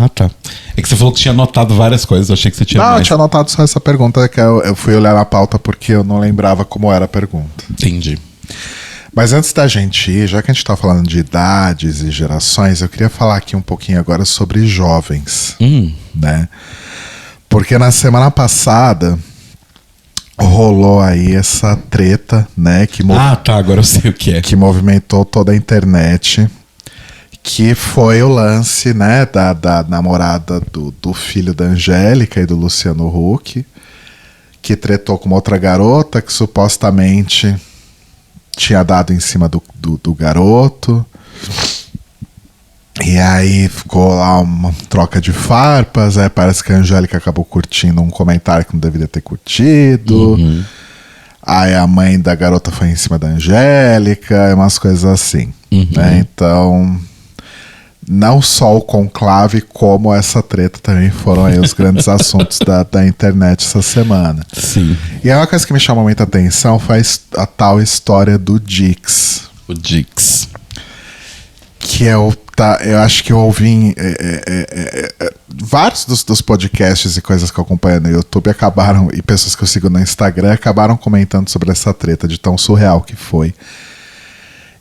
Speaker 2: Ah, tá. É que você falou que tinha anotado várias coisas, eu achei que você tinha mais.
Speaker 1: Eu tinha anotado só essa pergunta, que eu fui olhar na pauta porque eu não lembrava como era a pergunta.
Speaker 2: Entendi.
Speaker 1: Mas antes da gente ir, já que a gente tá falando de idades e gerações, eu queria falar aqui um pouquinho agora sobre jovens, né? Porque na semana passada rolou aí essa treta, né?
Speaker 2: Agora eu sei o que é.
Speaker 1: Que movimentou toda a internet, que foi o lance, né, da namorada do filho da Angélica e do Luciano Huck, que tretou com uma outra garota que supostamente tinha dado em cima do garoto. E aí ficou lá uma troca de farpas. Aí parece que a Angélica acabou curtindo um comentário que não deveria ter curtido. Aí a mãe da garota foi em cima da Angélica, umas coisas assim, né? Então, não só o conclave, como essa treta também foram aí os grandes assuntos da internet essa semana.
Speaker 2: Sim.
Speaker 1: E uma coisa que me chamou muita atenção foi a tal história do Dix.
Speaker 2: O Dix.
Speaker 1: Que eu acho que eu ouvi vários dos podcasts e coisas que eu acompanho no YouTube acabaram, e pessoas que eu sigo no Instagram acabaram comentando sobre essa treta de tão surreal que foi.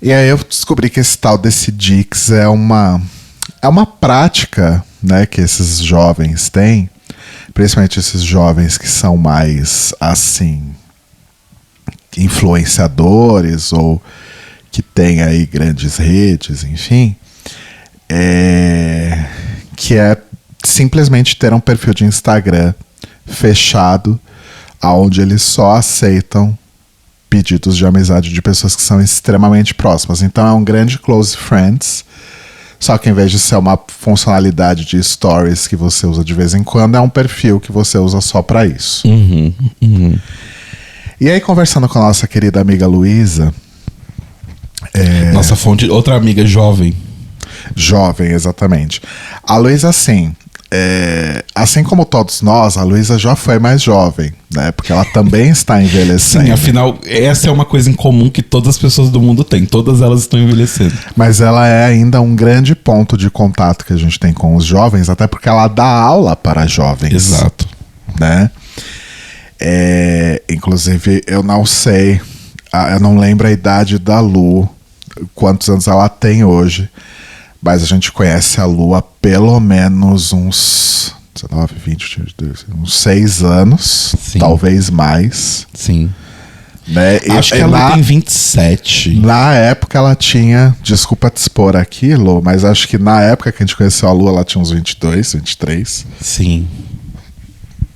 Speaker 1: E aí eu descobri que esse tal desse Dix é uma prática, né, que esses jovens têm, principalmente esses jovens que são mais, assim, influenciadores ou que têm aí grandes redes, enfim, que é simplesmente ter um perfil de Instagram fechado, onde eles só aceitam pedidos de amizade de pessoas que são extremamente próximas. Então é um grande close friends, só que em vez de ser uma funcionalidade de stories que você usa de vez em quando, é um perfil que você usa só pra isso. E aí, conversando com a nossa querida amiga Luísa,
Speaker 2: nossa fonte, outra amiga jovem.
Speaker 1: Jovem, exatamente. A Luísa, assim como todos nós, a Luísa já foi mais jovem, né? Porque ela também está envelhecendo.
Speaker 2: Sim, afinal, essa é uma coisa em comum que todas as pessoas do mundo têm. Todas elas estão envelhecendo.
Speaker 1: Mas ela é ainda um grande ponto de contato que a gente tem com os jovens, até porque ela dá aula para jovens.
Speaker 2: Exato.
Speaker 1: Né? Inclusive, eu não sei, eu não lembro a idade da Lu, quantos anos ela tem hoje, mas a gente conhece a Lu há pelo menos uns 19, 20, 22, uns 6 anos,
Speaker 2: Sim.
Speaker 1: talvez mais.
Speaker 2: Sim.
Speaker 1: Né?
Speaker 2: Acho que ela tem 27.
Speaker 1: Na época ela tinha, desculpa te expor aqui, Lu, mas acho que na época que a gente conheceu a Lu, ela tinha uns 22, 23.
Speaker 2: Sim.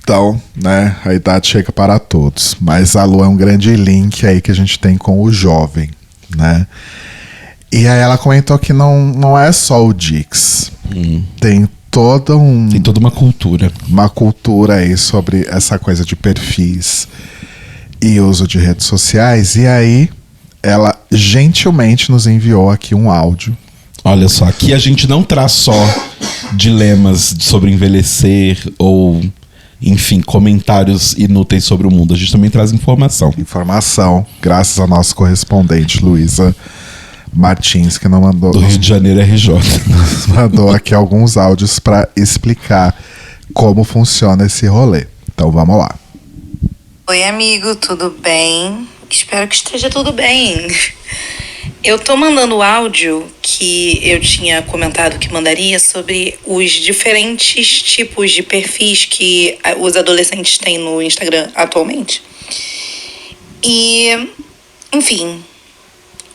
Speaker 1: Então, né, a idade chega para todos. Mas a Lu é um grande link aí que a gente tem com o jovem, né? E aí ela comentou que não é só o Dix. Tem toda
Speaker 2: uma cultura.
Speaker 1: Uma cultura aí sobre essa coisa de perfis e uso de redes sociais. E aí ela gentilmente nos enviou aqui um áudio.
Speaker 2: Olha só, aqui a gente não traz só dilemas sobre envelhecer ou, enfim, comentários inúteis sobre o mundo. A gente também traz informação.
Speaker 1: Informação, graças ao nosso correspondente, Luísa Martins, que não mandou...
Speaker 2: Do Rio de Janeiro RJ.
Speaker 1: Nos mandou aqui alguns áudios para explicar como funciona esse rolê. Então vamos lá.
Speaker 4: Oi, amigo, tudo bem? Espero que esteja tudo bem. Eu tô mandando o áudio que eu tinha comentado que mandaria sobre os diferentes tipos de perfis que os adolescentes têm no Instagram atualmente. E, enfim,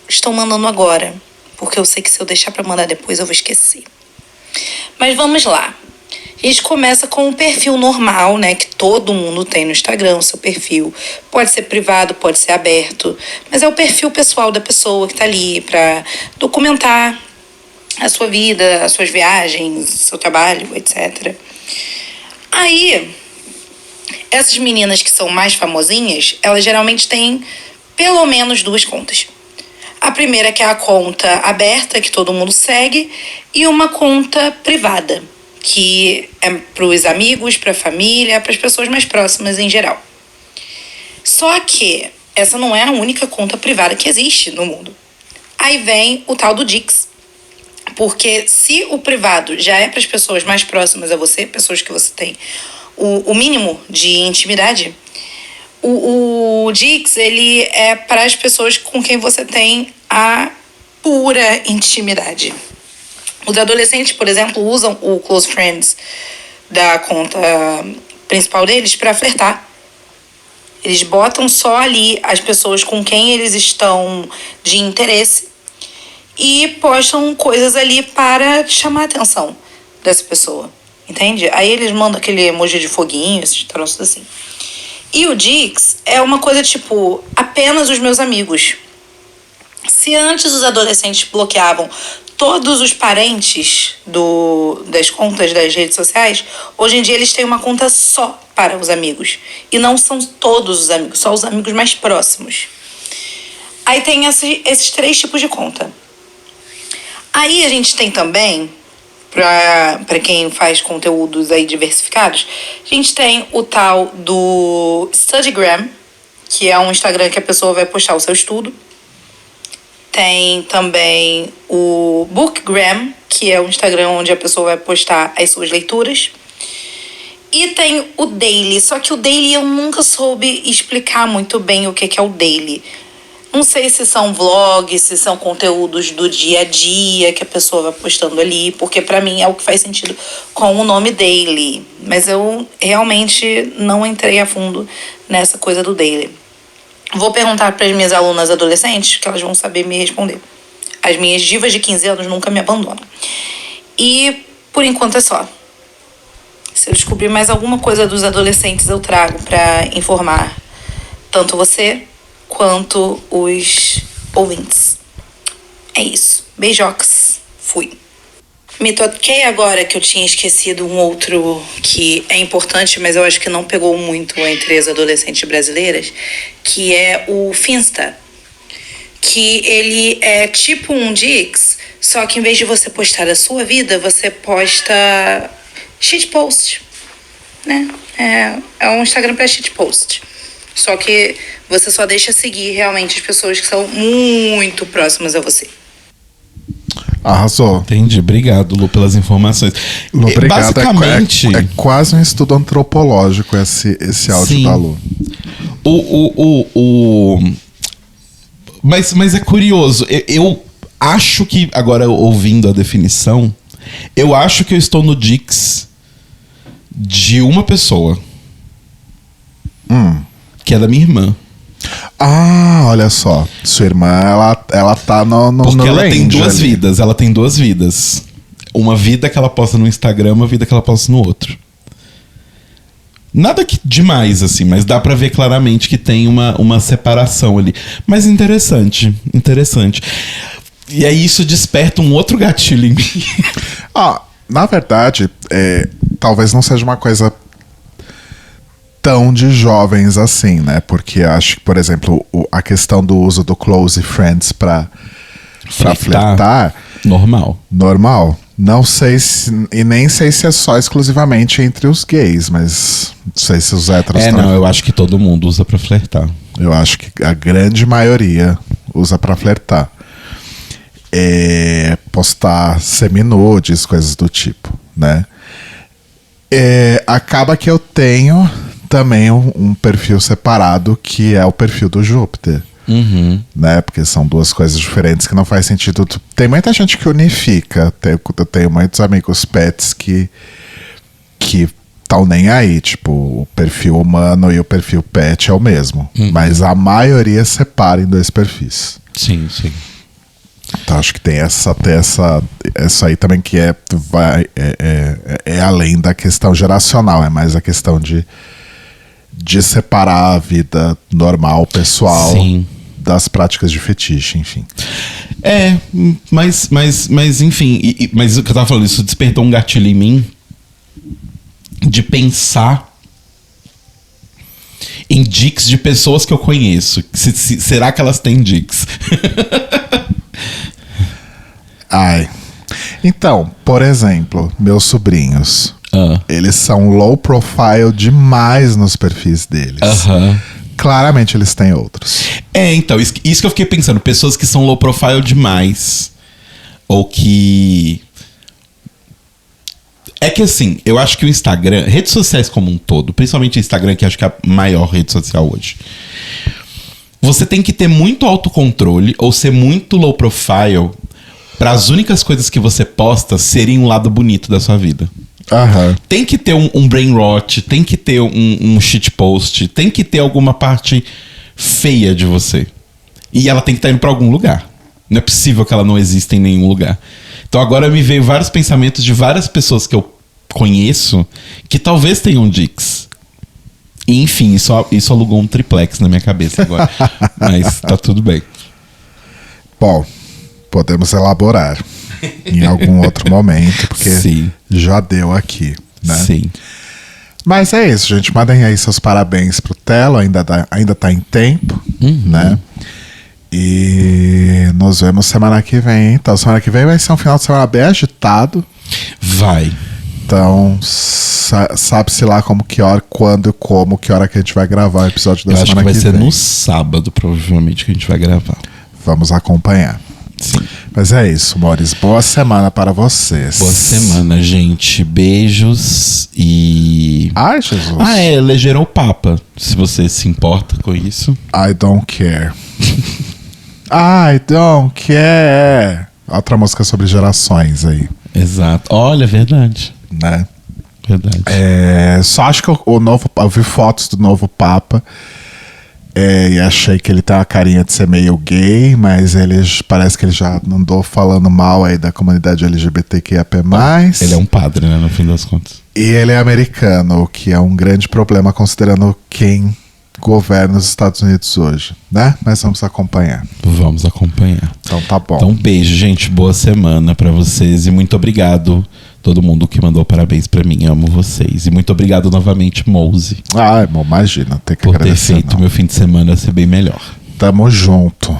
Speaker 4: estou mandando agora, porque eu sei que se eu deixar pra mandar depois eu vou esquecer. Mas vamos lá. A gente começa com um perfil normal, né? Que todo mundo tem no Instagram, o seu perfil. Pode ser privado, pode ser aberto. Mas é o perfil pessoal da pessoa que tá ali pra documentar a sua vida, as suas viagens, seu trabalho, etc. Aí, essas meninas que são mais famosinhas, elas geralmente têm pelo menos 2 contas. A primeira que é a conta aberta, que todo mundo segue, e uma conta privada, que é para os amigos, para a família, para as pessoas mais próximas em geral. Só que essa não é a única conta privada que existe no mundo. Aí vem o tal do Dix. Porque se o privado já é para as pessoas mais próximas a você, pessoas que você tem o mínimo de intimidade, o Dix, ele é para as pessoas com quem você tem a pura intimidade. Os adolescentes, por exemplo, usam o Close Friends da conta principal deles para flertar. Eles botam só ali as pessoas com quem eles estão de interesse e postam coisas ali para chamar a atenção dessa pessoa, entende? Aí eles mandam aquele emoji de foguinho, esses troços assim. E o Dix é uma coisa tipo, apenas os meus amigos. Se antes os adolescentes bloqueavam todos os parentes das contas das redes sociais, hoje em dia eles têm uma conta só para os amigos. E não são todos os amigos, só os amigos mais próximos. Aí tem esses 3 tipos de conta. Aí a gente tem também, para quem faz conteúdos aí diversificados, a gente tem o tal do Studygram, que é um Instagram que a pessoa vai postar o seu estudo. Tem também o Bookgram, que é um Instagram onde a pessoa vai postar as suas leituras. E tem o Daily, só que o Daily eu nunca soube explicar muito bem o que é o Daily. Não sei se são vlogs, se são conteúdos do dia a dia que a pessoa vai postando ali, porque pra mim é o que faz sentido com o nome Daily. Mas eu realmente não entrei a fundo nessa coisa do Daily. Vou perguntar para as minhas alunas adolescentes, que elas vão saber me responder. As minhas divas de 15 anos nunca me abandonam. E, por enquanto, é só. Se eu descobrir mais alguma coisa dos adolescentes, eu trago para informar tanto você quanto os ouvintes. É isso. Beijocas. Fui. Me toquei agora que eu tinha esquecido um outro que é importante, mas eu acho que não pegou muito entre as adolescentes brasileiras, que é o Finsta. Que ele é tipo um Dix, só que em vez de você postar a sua vida, você posta shitpost, né? É um Instagram para shitpost. Só que você só deixa seguir realmente as pessoas que são muito próximas a você.
Speaker 1: Arrasou.
Speaker 2: Entendi. Obrigado, Lu, pelas informações.
Speaker 1: Lu, obrigado.
Speaker 2: Basicamente...
Speaker 1: É quase um estudo antropológico esse áudio
Speaker 2: Sim.
Speaker 1: da Lu.
Speaker 2: Mas é curioso. Eu acho que, agora ouvindo a definição, eu acho que eu estou no Dix de uma pessoa. Que é da minha irmã.
Speaker 1: Ah, olha só. Sua irmã, ela tá no
Speaker 2: Porque ela
Speaker 1: range
Speaker 2: tem duas
Speaker 1: ali.
Speaker 2: vidas. Ela tem duas vidas. Uma vida que ela posta no Instagram, uma vida que ela posta no outro. Nada que demais, assim, mas dá pra ver claramente que tem uma separação ali. Mas interessante. E aí isso desperta um outro gatilho em mim.
Speaker 1: Na verdade, talvez não seja uma coisa tão de jovens assim, né? Porque acho que, por exemplo, a questão do uso do close friends pra flertar...
Speaker 2: Normal.
Speaker 1: Não sei se... E nem sei se é só exclusivamente entre os gays, mas... Não sei se os héteros...
Speaker 2: Eu acho que todo mundo usa pra flertar.
Speaker 1: Eu acho que a grande maioria usa pra flertar. Postar seminudes, coisas do tipo, né? Acaba que eu tenho também um perfil separado, que é o perfil do Júpiter. Né? Porque são duas coisas diferentes que não faz sentido. Tem muita gente que unifica. Eu tenho muitos amigos pets que estão nem aí. Tipo, o perfil humano e o perfil pet é o mesmo. Mas a maioria separa em dois perfis.
Speaker 2: Sim.
Speaker 1: Então acho que tem essa aí também que é além da questão geracional. É mais a questão de separar a vida normal, pessoal,
Speaker 2: Sim.
Speaker 1: das práticas de fetiche, enfim.
Speaker 2: Mas enfim, mas o que eu tava falando, isso despertou um gatilho em mim de pensar em dics de pessoas que eu conheço. Será que elas têm dics?
Speaker 1: Então, por exemplo, meus sobrinhos, eles são low profile demais nos perfis deles. Claramente eles têm outros.
Speaker 2: Então, isso que eu fiquei pensando. Pessoas que são low profile demais. Ou que... É que assim, eu acho que o Instagram... Redes sociais como um todo, principalmente o Instagram, que acho que é a maior rede social hoje. Você tem que ter muito autocontrole ou ser muito low profile para as únicas coisas que você posta serem um lado bonito da sua vida. Tem que ter um brain rot, tem que ter um shitpost, tem que ter alguma parte feia de você. E ela tem que estar indo pra algum lugar. Não é possível que ela não exista em nenhum lugar. Então agora me veio vários pensamentos de várias pessoas que eu conheço que talvez tenham dics. E enfim, isso alugou um triplex na minha cabeça agora. Mas tá tudo bem.
Speaker 1: Bom, podemos elaborar em algum outro momento, porque
Speaker 2: Sim.
Speaker 1: já deu aqui, né?
Speaker 2: Sim.
Speaker 1: Mas é isso, gente. Mandem aí seus parabéns pro Telo, ainda tá em tempo, né? E nos vemos semana que vem. Então, semana que vem vai ser um final de semana bem agitado.
Speaker 2: Vai.
Speaker 1: Então, sabe-se lá como, que hora, quando, como, que hora que a gente vai gravar o episódio da
Speaker 2: Eu acho
Speaker 1: semana
Speaker 2: que vai ser
Speaker 1: vem.
Speaker 2: no sábado, provavelmente, que a gente vai gravar.
Speaker 1: Vamos acompanhar.
Speaker 2: Sim.
Speaker 1: Mas é isso, Maurício. Boa semana para vocês.
Speaker 2: Boa semana, gente. Beijos e...
Speaker 1: Ai, Jesus.
Speaker 2: Elegeram o Papa. Se você se importa com isso.
Speaker 1: I don't care. I don't care. Outra música sobre gerações aí.
Speaker 2: Exato. Olha, verdade.
Speaker 1: Né?
Speaker 2: Verdade.
Speaker 1: Só acho que eu vi fotos do novo Papa. E achei que ele tem uma carinha de ser meio gay, mas parece que ele já andou falando mal aí da comunidade LGBTQIAP+.
Speaker 2: Ele é um padre, né, no fim das contas.
Speaker 1: E ele é americano, o que é um grande problema considerando quem governa os Estados Unidos hoje, né? Mas vamos acompanhar.
Speaker 2: Vamos acompanhar.
Speaker 1: Então tá bom.
Speaker 2: Então, beijo, gente. Boa semana pra vocês e muito obrigado todo mundo que mandou parabéns pra mim. Amo vocês. E muito obrigado novamente, Mouse.
Speaker 1: Irmão, imagina, ter que
Speaker 2: por ter
Speaker 1: agradecer.
Speaker 2: feito meu fim de semana ser bem melhor.
Speaker 1: Tamo junto.